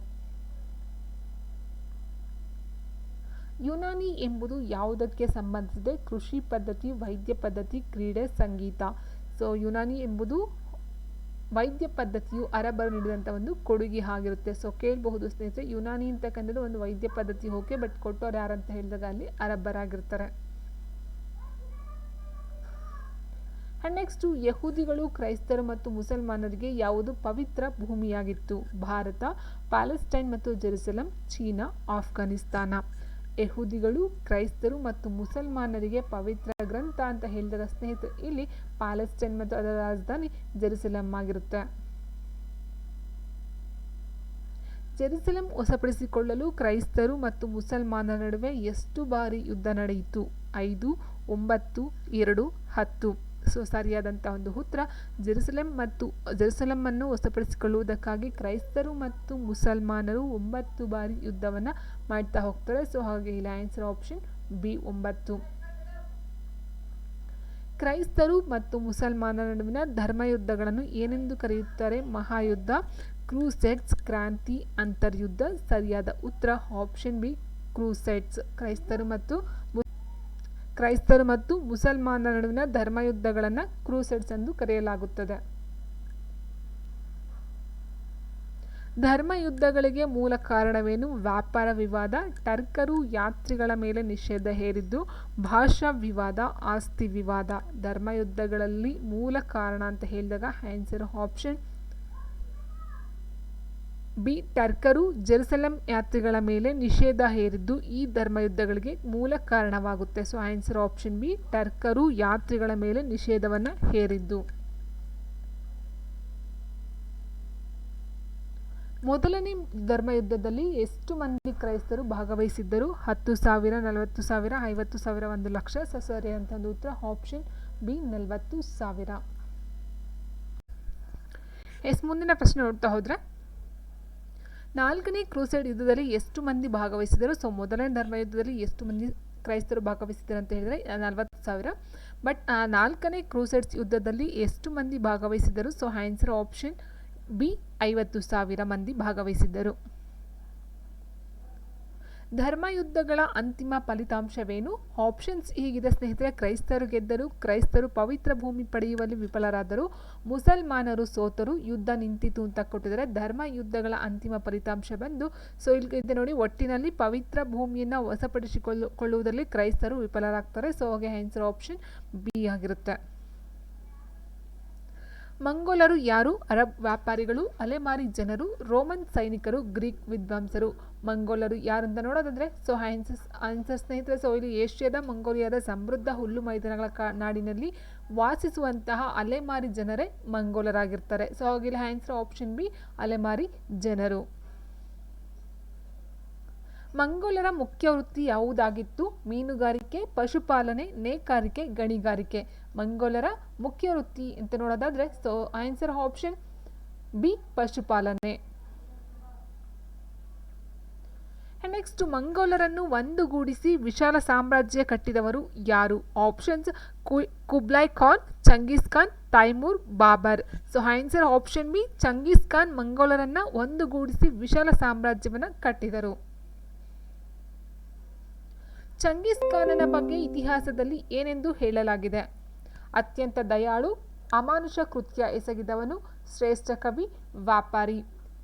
ಯುನಾನಿ ಎಂಬುದು ಯಾವುದಕ್ಕೆ ಸಂಬಂಧಿಸಿದೆ? ಕೃಷಿ ಪದ್ಧತಿ, ವೈದ್ಯ ಪದ್ಧತಿ, ಕ್ರೀಡೆ, ಸಂಗೀತ. ಸೊ ಯುನಾನಿ ಎಂಬುದು ವೈದ್ಯ ಪದ್ಧತಿಯು ಅರಬ್ಬರು ನೀಡಿದಂಥ ಒಂದು ಕೊಡುಗೆ ಆಗಿರುತ್ತೆ. ಸೊ ಕೇಳಬಹುದು ಸ್ನೇಹಿತರೆ, ಯುನಾನಿ ಅಂತಕ್ಕಂಥದ್ದು ಒಂದು ವೈದ್ಯ ಪದ್ಧತಿ ಓಕೆ, ಬಟ್ ಕೊಟ್ಟವ್ರು ಯಾರಂತ ಹೇಳಿದಾಗ ಅಲ್ಲಿ ಅರಬ್ಬರಾಗಿರ್ತಾರೆ. ಅಂಡ್ ನೆಕ್ಸ್ಟ್, ಯಹೂದಿಗಳು, ಕ್ರೈಸ್ತರು ಮತ್ತು ಮುಸಲ್ಮಾನರಿಗೆ ಯಾವುದು ಪವಿತ್ರ ಭೂಮಿಯಾಗಿತ್ತು? ಭಾರತ, ಪ್ಯಾಲೆಸ್ಟೈನ್ ಮತ್ತು ಜೆರುಸಲಂ, ಚೀನಾ, ಆಫ್ಘಾನಿಸ್ತಾನ. ಯಹೂದಿಗಳು, ಕ್ರೈಸ್ತರು ಮತ್ತು ಮುಸಲ್ಮಾನರಿಗೆ ಪವಿತ್ರ ಗ್ರಂಥ ಅಂತ ಹೇಳಿದಾಗ ಸ್ನೇಹಿತರೆ ಇಲ್ಲಿ ಪ್ಯಾಲೆಸ್ಟೈನ್ ಮತ್ತು ಅದರ ರಾಜಧಾನಿ ಜೆರುಸಲಂ ಆಗಿರುತ್ತೆ. ಜೆರುಸಲಂ ವಶಪಡಿಸಿಕೊಳ್ಳಲು ಕ್ರೈಸ್ತರು ಮತ್ತು ಮುಸಲ್ಮಾನರ ನಡುವೆ ಎಷ್ಟು ಬಾರಿ ಯುದ್ಧ ನಡೆಯಿತು? 5, 9, 2, 10. ಸೊ ಸರಿಯಾದಂಥ ಒಂದು ಉತ್ತರ ಜೆರುಸಲಂ ವಶಪಡಿಸಿಕೊಳ್ಳುವುದಕ್ಕಾಗಿ ಕ್ರೈಸ್ತರು ಮತ್ತು ಮುಸಲ್ಮಾನರು 9 ಬಾರಿ ಯುದ್ಧವನ್ನು ಮಾಡ್ತಾ ಹೋಗ್ತಾರೆ. ಸೊ ಹಾಗೆ ಇಲ್ಲಿ ಆನ್ಸರ್ ಆಪ್ಷನ್ ಬಿ 9. ಕ್ರೈಸ್ತರು ಮತ್ತು ಮುಸಲ್ಮಾನರ ನಡುವಿನ ಧರ್ಮಯುದ್ಧಗಳನ್ನು ಏನೆಂದು ಕರೆಯುತ್ತಾರೆ? ಮಹಾಯುದ್ಧ, ಕ್ರೂಸೆಡ್ಸ್, ಕ್ರಾಂತಿ, ಅಂತರ್ಯುದ್ಧ. ಸರಿಯಾದ ಉತ್ತರ ಆಪ್ಷನ್ ಬಿ ಕ್ರೂಸೆಡ್ಸ್. ಕ್ರೈಸ್ತರು ಮತ್ತು ಮುಸಲ್ಮಾನರ ನಡುವಿನ ಧರ್ಮಯುದ್ಧಗಳನ್ನು ಕ್ರೂಸೆಡ್ಸ್ ಎಂದು ಕರೆಯಲಾಗುತ್ತದೆ. ಧರ್ಮಯುದ್ಧಗಳಿಗೆ ಮೂಲ ಕಾರಣವೇನು? ವ್ಯಾಪಾರ ವಿವಾದ, ಟರ್ಕರು ಯಾತ್ರಿಗಳ ಮೇಲೆ ನಿಷೇಧ ಹೇರಿದ್ದು, ಭಾಷಾ ವಿವಾದ, ಆಸ್ತಿ ವಿವಾದ. ಧರ್ಮಯುದ್ಧಗಳಲ್ಲಿ ಮೂಲ ಕಾರಣ ಅಂತ ಹೇಳಿದಾಗ ಆನ್ಸರ್ ಆಪ್ಷನ್ ಬಿ ಟರ್ಕರು ಜೆರುಸಲಂ ಯಾತ್ರಿಗಳ ಮೇಲೆ ನಿಷೇಧ ಹೇರಿದ್ದು ಈ ಧರ್ಮಯುದ್ಧಗಳಿಗೆ ಮೂಲ ಕಾರಣವಾಗುತ್ತೆ. ಸೊ ಆನ್ಸರ್ ಆಪ್ಷನ್ ಬಿ ಟರ್ಕರು ಯಾತ್ರಿಗಳ ಮೇಲೆ ನಿಷೇಧವನ್ನು ಹೇರಿದ್ದು. ಮೊದಲನೇ ಧರ್ಮಯುದ್ಧದಲ್ಲಿ ಎಷ್ಟು ಮಂದಿ ಕ್ರೈಸ್ತರು ಭಾಗವಹಿಸಿದ್ದರು? 10,000, 40,000, 50,000, 1,00,000. ಸೊ ಸರಿಯಾದಂಥ ಒಂದು ಉತ್ತರ ಆಪ್ಷನ್ ಬಿ 40,000. ಮುಂದಿನ ಪ್ರಶ್ನೆ ನೋಡ್ತಾ ಹೋದ್ರೆ, 4ನೇ ಕ್ರೂಸೇಡ್ ಯುದ್ಧದಲ್ಲಿ ಎಷ್ಟು ಮಂದಿ ಭಾಗವಹಿಸಿದರು? ಸೊ ಮೊದಲನೇ ಧರ್ಮಯುದ್ಧದಲ್ಲಿ ಎಷ್ಟು ಮಂದಿ ಕ್ರೈಸ್ತರು ಭಾಗವಹಿಸಿದರು ಅಂತ ಹೇಳಿದರೆ 40,000. ಬಟ್ 4ನೇ ಕ್ರೂಸೇಡ್ಸ್ ಯುದ್ಧದಲ್ಲಿ ಎಷ್ಟು ಮಂದಿ ಭಾಗವಹಿಸಿದರು? ಸೊ ಆನ್ಸರ್ ಆಪ್ಷನ್ ಬಿ 50,000 ಮಂದಿ ಭಾಗವಹಿಸಿದ್ದರು. ಧರ್ಮಯುದ್ಧಗಳ ಅಂತಿಮ ಫಲಿತಾಂಶವೇನು? ಆಪ್ಷನ್ಸ್ ಹೀಗಿದೆ ಸ್ನೇಹಿತರೆ. ಕ್ರೈಸ್ತರು ಗೆದ್ದರು, ಕ್ರೈಸ್ತರು ಪವಿತ್ರ ಭೂಮಿ ಪಡೆಯುವಲ್ಲಿ ವಿಫಲರಾದರು, ಮುಸಲ್ಮಾನರು ಸೋತರು, ಯುದ್ಧ ನಿಂತಿತು ಅಂತ ಕೊಟ್ಟಿದ್ದಾರೆ. ಧರ್ಮಯುದ್ಧಗಳ ಅಂತಿಮ ಫಲಿತಾಂಶ ಬಂದು ಸೊ ಇಲ್ಲಿ ನೋಡಿ, ಒಟ್ಟಿನಲ್ಲಿ ಪವಿತ್ರ ಭೂಮಿಯನ್ನು ವಶಪಡಿಸಿಕೊಳ್ಳುವುದರಲ್ಲಿ ಕ್ರೈಸ್ತರು ವಿಫಲರಾಗ್ತಾರೆ. ಸೊ ಹಾಗೆ ಆನ್ಸರ್ ಆಪ್ಷನ್ ಬಿ ಆಗಿರುತ್ತೆ. ಮಂಗೋಲರು ಯಾರು? ಅರಬ್ ವ್ಯಾಪಾರಿಗಳು, ಅಲೆಮಾರಿ ಜನರು, ರೋಮನ್ ಸೈನಿಕರು, ಗ್ರೀಕ್ ವಿದ್ವಾಂಸರು. ಮಂಗೋಲರು ಯಾರು ಅಂತ ನೋಡೋದಾದ್ರೆ ಸೊ ಆನ್ಸರ್ ಸ್ನೇಹಿತರೆ, ಸೊ ಇಲ್ಲಿ ಏಷ್ಯಾದ ಮಂಗೋಲಿಯಾದ ಸಮೃದ್ಧ ಹುಲ್ಲು ಮೈದಾನಗಳ ನಾಡಿನಲ್ಲಿ ವಾಸಿಸುವಂತಹ ಅಲೆಮಾರಿ ಜನರೇ ಮಂಗೋಲರಾಗಿರ್ತಾರೆ. ಸೊ ಹಾಗಿಲ್ಲಿ ಆನ್ಸರ್ ಆಪ್ಷನ್ ಬಿ ಅಲೆಮಾರಿ ಜನರು. ಮಂಗೋಲರ ಮುಖ್ಯ ವೃತ್ತಿ ಯಾವುದಾಗಿತ್ತು? ಮೀನುಗಾರಿಕೆ, ಪಶುಪಾಲನೆ, ನೇಕಾರಿಕೆ, ಗಣಿಗಾರಿಕೆ. ಮಂಗೋಲರ ಮುಖ್ಯ ವೃತ್ತಿ ಅಂತ ನೋಡೋದಾದ್ರೆ ಸೊ ಆನ್ಸರ್ ಆಪ್ಷನ್ ಬಿ ಪಶುಪಾಲನೆ. ನೆಕ್ಸ್ಟ್, ಮಂಗೋಲರನ್ನು ಒಂದುಗೂಡಿಸಿ ವಿಶಾಲ ಸಾಮ್ರಾಜ್ಯ ಕಟ್ಟಿದವರು ಯಾರು? Options Kublai Khan, Chengiz Khan, Timur, Babur. So answer option B, Chengiz Khan ಮಂಗೋಲರನ್ನ ಒಂದುಗೂಡಿಸಿ ವಿಶಾಲ ಸಾಮ್ರಾಜ್ಯವನ್ನು ಕಟ್ಟಿದರು. ಚಂಗೀಸ್ ಖಾನನ ಬಗ್ಗೆ ಇತಿಹಾಸದಲ್ಲಿ ಏನೆಂದು ಹೇಳಲಾಗಿದೆ? ಅತ್ಯಂತ ದಯಾಳು, ಅಮಾನುಷ ಕೃತ್ಯ ಎಸಗಿದವನು, ಶ್ರೇಷ್ಠ ಕವಿ, ವ್ಯಾಪಾರಿ.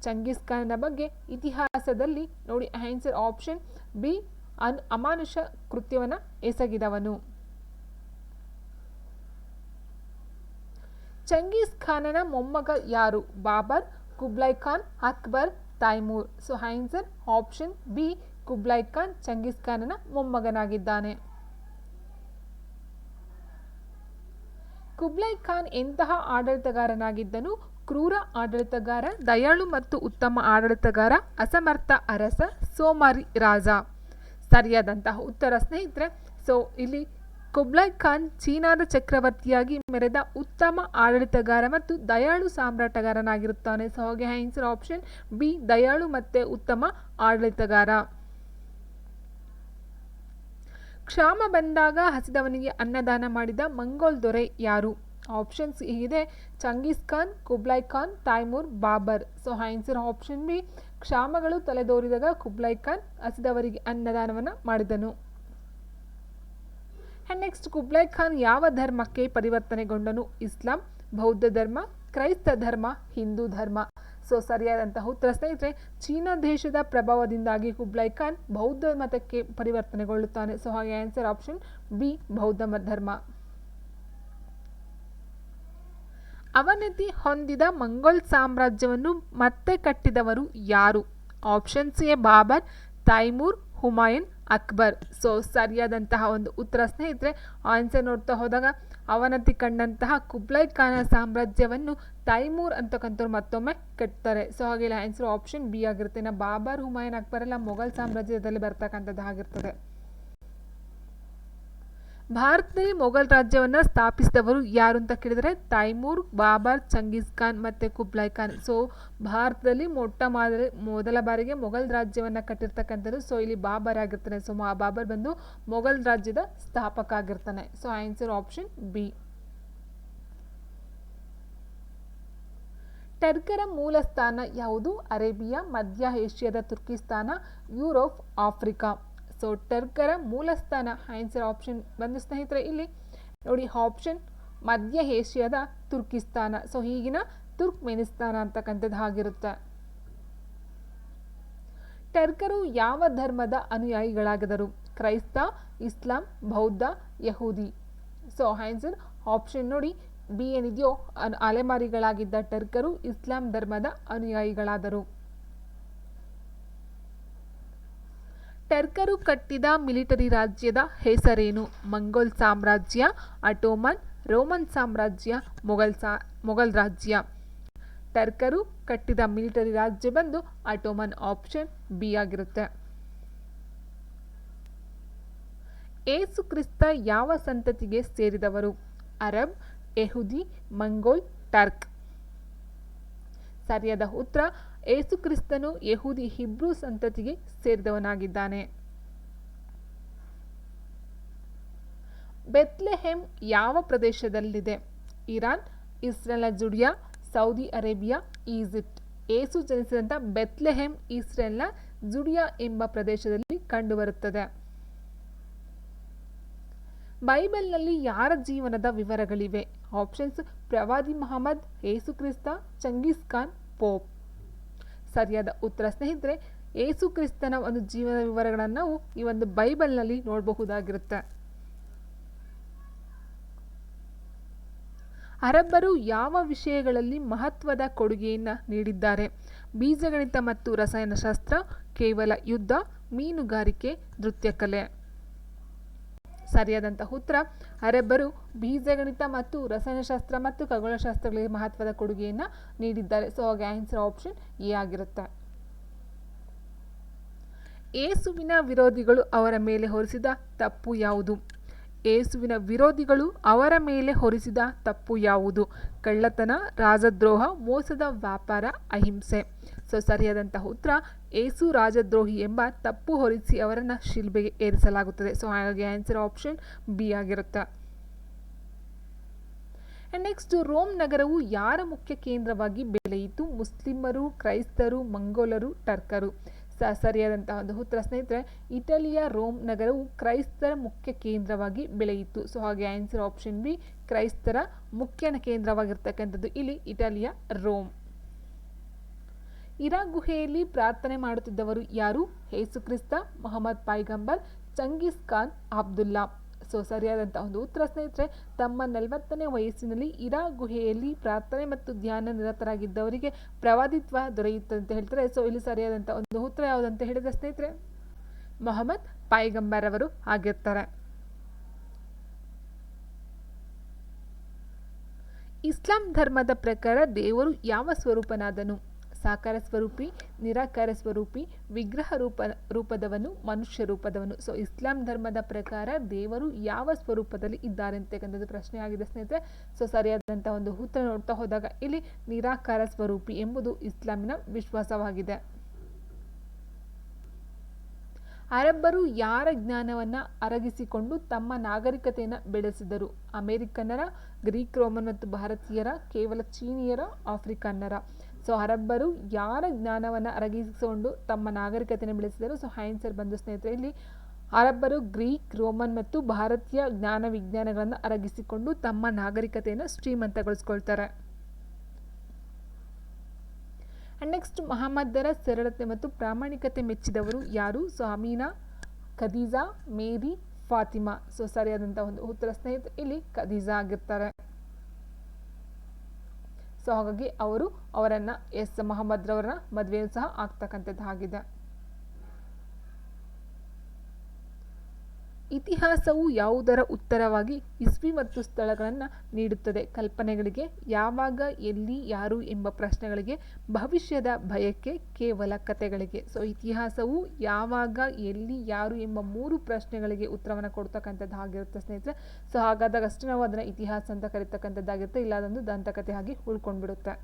ಚಂಗೀಸ್ ಖಾನನ ಬಗ್ಗೆ ಇತಿಹಾಸದಲ್ಲಿ ನೋಡಿ ಆನ್ಸರ್ ಆಪ್ಷನ್ ಬಿ, ಅಮಾನುಷ ಕೃತ್ಯವನ್ನು ಎಸಗಿದವನು. ಚಂಗೀಸ್ ಖಾನನ ಮೊಮ್ಮಗ ಯಾರು? Babur, Kublai Khan, Akbar, Timur. So answer option B, Kublai Khan Chengiz ಖಾನನ ಮೊಮ್ಮಗನಾಗಿದ್ದಾನೆ. ಕುಬ್ಲೈ ಖಾನ್ ಎಂತಹ ಆಡಳಿತಗಾರನಾಗಿದ್ದನು? ಕ್ರೂರ ಆಡಳಿತಗಾರ, ದಯಾಳು ಮತ್ತು ಉತ್ತಮ ಆಡಳಿತಗಾರ, ಅಸಮರ್ಥ ಅರಸ, ಸೋಮಾರಿ ರಾಜ. ಸರಿಯಾದಂತಹ ಉತ್ತರ ಸ್ನೇಹಿತರೆ. ಸೊ ಇಲ್ಲಿ ಕುಬ್ಲೈ ಖಾನ್ ಚೀನಾದ ಚಕ್ರವರ್ತಿಯಾಗಿ ಮೆರೆದ ಉತ್ತಮ ಆಡಳಿತಗಾರ ಮತ್ತು ದಯಾಳು ಸಾಮ್ರಾಟಗಾರನಾಗಿರುತ್ತಾನೆ. ಸೊ ಹಾಗೆ ಆನ್ಸರ್ ಆಪ್ಷನ್ ಬಿ, ದಯಾಳು ಮತ್ತೆ ಉತ್ತಮ ಆಡಳಿತಗಾರ. ಕ್ಷಾಮ ಬಂದಾಗ ಹಸಿದವನಿಗೆ ಅನ್ನದಾನ ಮಾಡಿದ ಮಂಗೋಲ್ ದೊರೆ ಯಾರು? ಆಪ್ಷನ್ಸ್ ಹೀಗಿದೆ: Chengiz Khan, Kublai Khan, Timur, Babur. So answer option B, ಕ್ಷಾಮಗಳು ತಲೆದೋರಿದಾಗ ಕುಬ್ಲೈ ಖಾನ್ ಹಸಿದವರಿಗೆ ಅನ್ನದಾನವನ್ನು ಮಾಡಿದನು. ಆ್ಯಂಡ್ ನೆಕ್ಸ್ಟ್, ಕುಬ್ಲೈ ಖಾನ್ ಯಾವ ಧರ್ಮಕ್ಕೆ ಪರಿವರ್ತನೆಗೊಂಡನು? ಇಸ್ಲಾಂ, ಬೌದ್ಧ ಧರ್ಮ, ಕ್ರೈಸ್ತ ಧರ್ಮ, ಹಿಂದೂ ಧರ್ಮ. ಸೊ ಸರಿಯಾದಂತಹ ಉತ್ತರ ಸ್ನೇಹಿತರೆ, ಚೀನಾ ದೇಶದ ಪ್ರಭಾವದಿಂದಾಗಿ ಕುಬ್ಲೈ ಖಾನ್ ಬೌದ್ಧ ಮತಕ್ಕೆ ಪರಿವರ್ತನೆಗೊಳ್ಳುತ್ತಾನೆ. ಸೊ ಹಾಗೆ ಆನ್ಸರ್ ಆಪ್ಷನ್ ಬಿ, ಬೌದ್ಧ ಧರ್ಮ. ಅವನತಿ ಹೊಂದಿದ ಮಂಗೋಲ್ ಸಾಮ್ರಾಜ್ಯವನ್ನು ಮತ್ತೆ ಕಟ್ಟಿದವರು ಯಾರು? Options A, Babur, Timur, Humayun, Akbar. So ಸರಿಯಾದಂತಹ ಒಂದು ಉತ್ತರ ಸ್ನೇಹಿತರೆ. ಆನ್ಸರ್ ನೋಡ್ತಾ ಹೋದಾಗ ಅವನತಿ ಕಂಡಂತಹ ಕುಬ್ಲೈ ಖಾನ ಸಾಮ್ರಾಜ್ಯವನ್ನು ತೈಮೂರ್ ಅಂತಕ್ಕಂಥವ್ರು ಮತ್ತೊಮ್ಮೆ ಕಟ್ತಾರೆ. ಸೊ ಹಾಗೆ ಆನ್ಸರ್ ಆಪ್ಷನ್ ಬಿ ಆಗಿರುತ್ತೆ. ಬಾಬರ್, ಹುಮಾಯೂನ್, ಅಕ್ಬರ್ ಎಲ್ಲ ಮೊಘಲ್ ಸಾಮ್ರಾಜ್ಯದಲ್ಲಿ ಬರ್ತಕ್ಕಂಥದ್ದು ಆಗಿರ್ತದೆ. ಭಾರತದಲ್ಲಿ ಮೊಘಲ್ ರಾಜ್ಯವನ್ನು ಸ್ಥಾಪಿಸಿದವರು ಯಾರು ಅಂತ ಕೇಳಿದರೆ ತೈಮೂರ್, ಬಾಬರ್, ಚಂಗೀಸ್ ಖಾನ್ ಮತ್ತು ಕುಬ್ಲೈ ಖಾನ್. ಸೊ ಭಾರತದಲ್ಲಿ ಮೊದಲ ಬಾರಿಗೆ ಮೊಘಲ್ ರಾಜ್ಯವನ್ನು ಕಟ್ಟಿರ್ತಕ್ಕಂಥದ್ದು ಸೊ ಇಲ್ಲಿ ಬಾಬರ್ ಆಗಿರ್ತಾನೆ. ಸೊ ಬಾಬರ್ ಬಂದು ಮೊಘಲ್ ರಾಜ್ಯದ ಸ್ಥಾಪಕ ಆಗಿರ್ತಾನೆ. So answer option B. ಟರ್ಕರ ಮೂಲ ಸ್ಥಾನ ಯಾವುದು? ಅರೇಬಿಯಾ, ಮಧ್ಯ ಏಷ್ಯಾದ ತುರ್ಕಿಸ್ತಾನ, ಯುರೋಪ್, ಆಫ್ರಿಕಾ. ಸೊ ಟರ್ಕರ ಮೂಲ ಸ್ಥಾನ ಆನ್ಸರ್ ಆಪ್ಷನ್ ಬಂದು ಸ್ನೇಹಿತರೆ ಇಲ್ಲಿ ನೋಡಿ ಆಪ್ಷನ್ ಮಧ್ಯ ಏಷ್ಯಾದ ತುರ್ಕಿಸ್ತಾನ. ಸೊ ಈಗಿನ ತುರ್ಕ್ಮೆನಿಸ್ತಾನ ಅಂತಕ್ಕಂಥದ್ದು ಆಗಿರುತ್ತೆ. ಟರ್ಕರು ಯಾವ ಧರ್ಮದ ಅನುಯಾಯಿಗಳಾಗಿದ್ದರು? ಕ್ರೈಸ್ತ, ಇಸ್ಲಾಂ, ಬೌದ್ಧ, ಯಹೂದಿ. ಸೊ ಆನ್ಸರ್ ಆಪ್ಷನ್ ನೋಡಿ ಬಿ ಏನಿದೆಯೋ ಅಲೆಮಾರಿಗಳಾಗಿದ್ದ ಟರ್ಕರು ಇಸ್ಲಾಂ ಧರ್ಮದ ಅನುಯಾಯಿಗಳಾದರು. ಟರ್ಕರು ಕಟ್ಟಿದ ಮಿಲಿಟರಿ ರಾಜ್ಯದ ಹೆಸರೇನು? ಮಂಗೋಲ್ ಸಾಮ್ರಾಜ್ಯ, ಅಟೋಮನ್, ರೋಮನ್ ಸಾಮ್ರಾಜ್ಯ, ಮೊಘಲ್ ರಾಜ್ಯ. ಟರ್ಕರು ಕಟ್ಟಿದ ಮಿಲಿಟರಿ ರಾಜ್ಯ ಬಂದು ಅಟೋಮನ್. ಆಪ್ಷನ್ ಬಿ ಆಗಿರುತ್ತೆ. ಏಸು ಕ್ರಿಸ್ತ ಯಾವ ಸಂತತಿಗೆ ಸೇರಿದವರು? ಅರಬ್, ಯಹೂದಿ, ಮಂಗೋಲ್, ಟರ್ಕ್. ಸರಿಯಾದ ಉತ್ತರ ಏಸು ಕ್ರಿಸ್ತನು ಯಹೂದಿ ಹಿಬ್ರೂ ಸಂತತಿಗೆ ಸೇರಿದವನಾಗಿದ್ದಾನೆ. ಬೆತ್ಲೆಹೆಮ್ ಯಾವ ಪ್ರದೇಶದಲ್ಲಿದೆ? ಇರಾನ್, ಇಸ್ರೇಲ್ನ ಜುಡಿಯಾ, ಸೌದಿ ಅರೇಬಿಯಾ, ಈಜಿಪ್ಟ್. ಏಸು ಜನಿಸಿದಂಥ ಬೆತ್ಲೆಹೆಮ್ ಇಸ್ರೇಲ್ನ ಜುಡಿಯಾ ಎಂಬ ಪ್ರದೇಶದಲ್ಲಿ ಕಂಡುಬರುತ್ತದೆ. ಬೈಬಲ್ನಲ್ಲಿ ಯಾರ ಜೀವನದ ವಿವರಗಳಿವೆ? ಆಪ್ಷನ್ಸ್ ಪ್ರವಾದಿ ಮುಹಮ್ಮದ್, ಏಸು ಕ್ರಿಸ್ತ, ಚಂಗೀಸ್ ಖಾನ್, ಪೋಪ್. ಸರಿಯಾದ ಉತ್ತರ ಸ್ನೇಹಿತರೆ, ಏಸು ಕ್ರಿಸ್ತನ ಒಂದು ಜೀವನ ವಿವರಗಳನ್ನು ನಾವು ಈ ಒಂದು ಬೈಬಲ್ನಲ್ಲಿ ನೋಡಬಹುದಾಗಿರುತ್ತೆ. ಅರಬ್ಬರು ಯಾವ ವಿಷಯಗಳಲ್ಲಿ ಮಹತ್ವದ ಕೊಡುಗೆಯನ್ನು ನೀಡಿದ್ದಾರೆ? ಬೀಜಗಣಿತ ಮತ್ತು ರಸಾಯನಶಾಸ್ತ್ರ, ಕೇವಲ ಯುದ್ಧ, ಮೀನುಗಾರಿಕೆ, ನೃತ್ಯಕಲೆ. ಸರಿಯಾದಂತಹ ಉತ್ತರ ಅರಬ್ಬರು ಬೀಜಗಣಿತ ಮತ್ತು ರಸಾಯನಶಾಸ್ತ್ರ ಮತ್ತು ಖಗೋಳಶಾಸ್ತ್ರಗಳಿಗೆ ಮಹತ್ವದ ಕೊಡುಗೆಯನ್ನು ನೀಡಿದ್ದಾರೆ. ಸೊ ಹಾಗೆ ಆನ್ಸರ್ ಆಪ್ಷನ್ ಎ ಆಗಿರುತ್ತೆ. ಏಸುವಿನ ವಿರೋಧಿಗಳು ಅವರ ಮೇಲೆ ಹೊರಿಸಿದ ತಪ್ಪು ಯಾವುದು? ಏಸುವಿನ ವಿರೋಧಿಗಳು ಅವರ ಮೇಲೆ ಹೊರಿಸಿದ ತಪ್ಪು ಯಾವುದು? ಕಳ್ಳತನ, ರಾಜದ್ರೋಹ, ಮೋಸದ ವ್ಯಾಪಾರ, ಅಹಿಂಸೆ. ಸೊ ಸರಿಯಾದಂತಹ ಉತ್ತರ ಏಸು ರಾಜದ್ರೋಹಿ ಎಂಬ ತಪ್ಪು ಹೊರಿಸಿ ಅವರನ್ನು ಶಿಲ್ಬೆಗೆ ಏರಿಸಲಾಗುತ್ತದೆ. ಸೊ ಹಾಗಾಗಿ ಆನ್ಸರ್ ಆಪ್ಷನ್ ಬಿ ಆಗಿರುತ್ತೆ. ಆ್ಯಂಡ್ ನೆಕ್ಸ್ಟ್ ರೋಮ್ ನಗರವು ಯಾರ ಮುಖ್ಯ ಕೇಂದ್ರವಾಗಿ ಬೆಳೆಯಿತು? ಮುಸ್ಲಿಮರು, ಕ್ರೈಸ್ತರು, ಮಂಗೋಲರು, ಟರ್ಕರು. ಸರಿಯಾದಂತಹ ಒಂದು ಉತ್ತರ ಸ್ನೇಹಿತರೆ, ಇಟಲಿಯ ರೋಮ್ ನಗರವು ಕ್ರೈಸ್ತರ ಮುಖ್ಯ ಕೇಂದ್ರವಾಗಿ ಬೆಳೆಯಿತು. ಸೊ ಹಾಗೆ ಆನ್ಸರ್ ಆಪ್ಷನ್ ಬಿ, ಕ್ರೈಸ್ತರ ಮುಖ್ಯ ಕೇಂದ್ರವಾಗಿರ್ತಕ್ಕಂಥದ್ದು ಇಲ್ಲಿ ಇಟಲಿಯ ರೋಮ್. ಇರಾ ಗುಹೆಯಲ್ಲಿ ಪ್ರಾರ್ಥನೆ ಮಾಡುತ್ತಿದ್ದವರು ಯಾರು? ಯೇಸು ಕ್ರಿಸ್ತ, ಮೊಹಮ್ಮದ್ ಪೈಗಂಬರ್, ಚಂಗೀಸ್ ಖಾನ್, ಅಬ್ದುಲ್ಲಾ. ಸೊ ಸರಿಯಾದಂತಹ ಒಂದು ಉತ್ತರ ಸ್ನೇಹಿತರೆ, ತಮ್ಮ 40ನೇ ವಯಸ್ಸಿನಲ್ಲಿ ಇರಾ ಗುಹೆಯಲ್ಲಿ ಪ್ರಾರ್ಥನೆ ಮತ್ತು ಧ್ಯಾನ ನಿರತರಾಗಿದ್ದವರಿಗೆ ಪ್ರವಾದಿತ್ವ ದೊರೆಯುತ್ತದೆ ಅಂತ ಹೇಳ್ತಾರೆ. ಸೊ ಇಲ್ಲಿ ಸರಿಯಾದಂತಹ ಒಂದು ಉತ್ತರ ಯಾವುದಂತ ಹೇಳಿದ್ರೆ ಸ್ನೇಹಿತರೆ, ಮೊಹಮ್ಮದ್ ಪೈಗಂಬರ್ ಅವರು ಆಗಿರ್ತಾರೆ. ಇಸ್ಲಾಂ ಧರ್ಮದ ಪ್ರಕಾರ ದೇವರು ಯಾವ ಸ್ವರೂಪನಾದನು? ಸಾಕಾರ ಸ್ವರೂಪಿ, ನಿರಾಕಾರ ಸ್ವರೂಪಿ, ವಿಗ್ರಹ ರೂಪದವನು, ಮನುಷ್ಯ ರೂಪದವನು. ಸೊ ಇಸ್ಲಾಂ ಧರ್ಮದ ಪ್ರಕಾರ ದೇವರು ಯಾವ ಸ್ವರೂಪದಲ್ಲಿ ಇದ್ದಾರೆ ಅಂತಕ್ಕಂಥದ್ದು ಪ್ರಶ್ನೆ ಆಗಿದೆ ಸ್ನೇಹಿತರೆ. ಸೊ ಸರಿಯಾದಂತಹ ಒಂದು ಉತ್ತರ ನೋಡ್ತಾ ಹೋದಾಗ ಇಲ್ಲಿ ನಿರಾಕಾರ ಸ್ವರೂಪಿ ಎಂಬುದು ಇಸ್ಲಾಮಿನ ವಿಶ್ವಾಸವಾಗಿದೆ. ಅರಬ್ಬರು ಯಾರ ಜ್ಞಾನವನ್ನ ಅರಗಿಸಿಕೊಂಡು ತಮ್ಮ ನಾಗರಿಕತೆಯನ್ನು ಬೆಳೆಸಿದರು? ಅಮೆರಿಕನ್ನರ, ಗ್ರೀಕ್ ರೋಮನ್ ಮತ್ತು ಭಾರತೀಯರ, ಕೇವಲ ಚೀನಿಯರ, ಆಫ್ರಿಕನ್ನರ. ಸೊ ಅರಬ್ಬರು ಯಾರ ಜ್ಞಾನವನ್ನು ಅರಗಿಸಿಕೊಂಡು ತಮ್ಮ ನಾಗರಿಕತೆಯನ್ನು ಬೆಳೆಸಿದರು? ಸೊ ಆನ್ಸರ್ ಬಂದು ಸ್ನೇಹಿತರೆ ಇಲ್ಲಿ ಅರಬ್ಬರು ಗ್ರೀಕ್, ರೋಮನ್ ಮತ್ತು ಭಾರತೀಯ ಜ್ಞಾನ ವಿಜ್ಞಾನಗಳನ್ನು ಅರಗಿಸಿಕೊಂಡು ತಮ್ಮ ನಾಗರಿಕತೆಯನ್ನು ಶ್ರೀಮಂತಗೊಳಿಸ್ಕೊಳ್ತಾರೆ. ಅಂಡ್ ನೆಕ್ಸ್ಟ್ ಮಹಮ್ಮದರ ಸರಳತೆ ಮತ್ತು ಪ್ರಾಮಾಣಿಕತೆ ಮೆಚ್ಚಿದವರು ಯಾರು? ಸೊ ಅಮೀನಾ, ಖದೀಜಾ, ಮೇರಿ, ಫಾತಿಮಾ. ಸೊ ಸರಿಯಾದಂತಹ ಒಂದು ಉತ್ತರ ಸ್ನೇಹಿತರೆ ಇಲ್ಲಿ ಖದೀಜಾ ಆಗಿರ್ತಾರೆ. ಸೊ ಹಾಗಾಗಿ ಅವರನ್ನ ಮೊಹಮ್ಮದ್ರವರ ಮದುವೆಯೂ ಸಹ ಆಗ್ತಕ್ಕಂಥದ್ದಾಗಿದೆ. ಇತಿಹಾಸವು ಯಾವುದರ ಉತ್ತರವಾಗಿ ಇಸ್ವಿ ಮತ್ತು ಸ್ಥಳಗಳನ್ನು ನೀಡುತ್ತದೆ? ಕಲ್ಪನೆಗಳಿಗೆ, ಯಾವಾಗ, ಎಲ್ಲಿ, ಯಾರು ಎಂಬ ಪ್ರಶ್ನೆಗಳಿಗೆ, ಭವಿಷ್ಯದ ಭಯಕ್ಕೆ, ಕೇವಲ ಕಥೆಗಳಿಗೆ. ಸೊ ಇತಿಹಾಸವು ಯಾವಾಗ, ಎಲ್ಲಿ, ಯಾರು ಎಂಬ 3 ಪ್ರಶ್ನೆಗಳಿಗೆ ಉತ್ತರವನ್ನು ಕೊಡ್ತಕ್ಕಂಥದ್ದಾಗಿರುತ್ತೆ ಸ್ನೇಹಿತರೆ. ಸೊ ಹಾಗಾದಾಗ ಅಷ್ಟು ನಾವು ಅದನ್ನು ಇತಿಹಾಸ ಅಂತ ಕರೀತಕ್ಕಂಥದ್ದಾಗಿರುತ್ತೆ, ಇಲ್ಲ ಅದೊಂದು ದಂತಕಥೆ ಆಗಿ ಉಳ್ಕೊಂಡ್ಬಿಡುತ್ತೆ.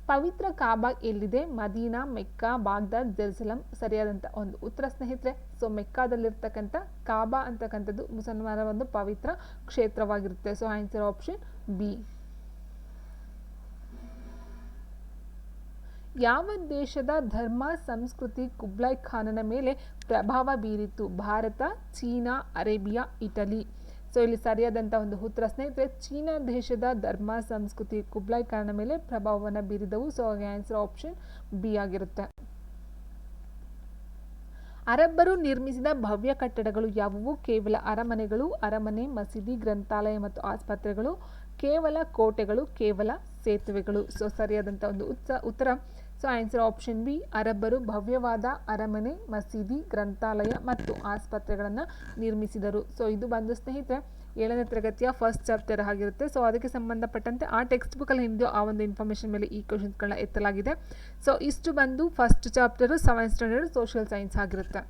ಪವಿತ್ರ ಕಾಬಾ ಎಲ್ಲಿದೆ? Medina, Mecca, Baghdad, Jerusalem. ಸರಿಯಾದಂಥ ಒಂದು ಉತ್ತರ ಸ್ನೇಹಿತರೆ. ಸೊ ಮೆಕ್ಕಾದಲ್ಲಿರ್ತಕ್ಕಂಥ ಕಾಬಾ ಅಂತಕ್ಕಂಥದ್ದು ಮುಸಲ್ಮಾನರ ಒಂದು ಪವಿತ್ರ ಕ್ಷೇತ್ರವಾಗಿರುತ್ತೆ. So answer option B. ಯಾವ ದೇಶದ ಧರ್ಮ ಸಂಸ್ಕೃತಿ ಕುಬ್ಲಾಯ್ ಖಾನನ ಮೇಲೆ ಪ್ರಭಾವ ಬೀರಿತು? Bharat, China, Arabia, Italy. So ಇಲ್ಲಿ ಸರಿಯಾದಂಥ ಒಂದು ಉತ್ತರ ಸ್ನೇಹಿತರೆ, ಚೀನಾ ದೇಶದ ಧರ್ಮ ಸಂಸ್ಕೃತಿ ಕುಬ್ಲಾಯ್ ಖಾನನ ಮೇಲೆ ಪ್ರಭಾವವನ್ನು ಬೀರಿದವು. ಸೊ ಆನ್ಸರ್ ಆಪ್ಷನ್ ಬಿ ಆಗಿರುತ್ತೆ. ಅರಬ್ಬರು ನಿರ್ಮಿಸಿದ ಭವ್ಯ ಕಟ್ಟಡಗಳು ಯಾವುವು? ಕೇವಲ ಅರಮನೆಗಳು, ಅರಮನೆ, ಮಸೀದಿ, ಗ್ರಂಥಾಲಯ ಮತ್ತು ಆಸ್ಪತ್ರೆಗಳು, ಕೇವಲ ಕೋಟೆಗಳು, ಕೇವಲ ಸೇತುವೆಗಳು. ಸೊ ಸರಿಯಾದಂಥ ಒಂದು ಉತ್ತರ ಸೊ ಆನ್ಸರ್ ಆಪ್ಷನ್ ಬಿ. ಅರಬ್ಬರು ಭವ್ಯವಾದ ಅರಮನೆ, ಮಸೀದಿ, ಗ್ರಂಥಾಲಯ ಮತ್ತು ಆಸ್ಪತ್ರೆಗಳನ್ನು ನಿರ್ಮಿಸಿದರು. ಸೊ ಇದು ಬಂದು ಸ್ನೇಹಿತರೆ 7ನೇ ತರಗತಿಯ ಫಸ್ಟ್ ಚಾಪ್ಟರ್ ಆಗಿರುತ್ತೆ. ಸೊ ಅದಕ್ಕೆ ಸಂಬಂಧಪಟ್ಟಂತೆ ಆ ಟೆಕ್ಸ್ಟ್ ಬುಕ್ಕಲ್ಲಿ ಹಿಂದೆ ಆ ಒಂದು ಇನ್ಫಾರ್ಮೇಷನ್ ಮೇಲೆ ಈ ಕ್ವೆಶನ್ಸ್ಗಳನ್ನ ಎತ್ತಲಾಗಿದೆ. ಸೊ ಇಷ್ಟು ಬಂದು first chapter 7th standard social science ಆಗಿರುತ್ತೆ.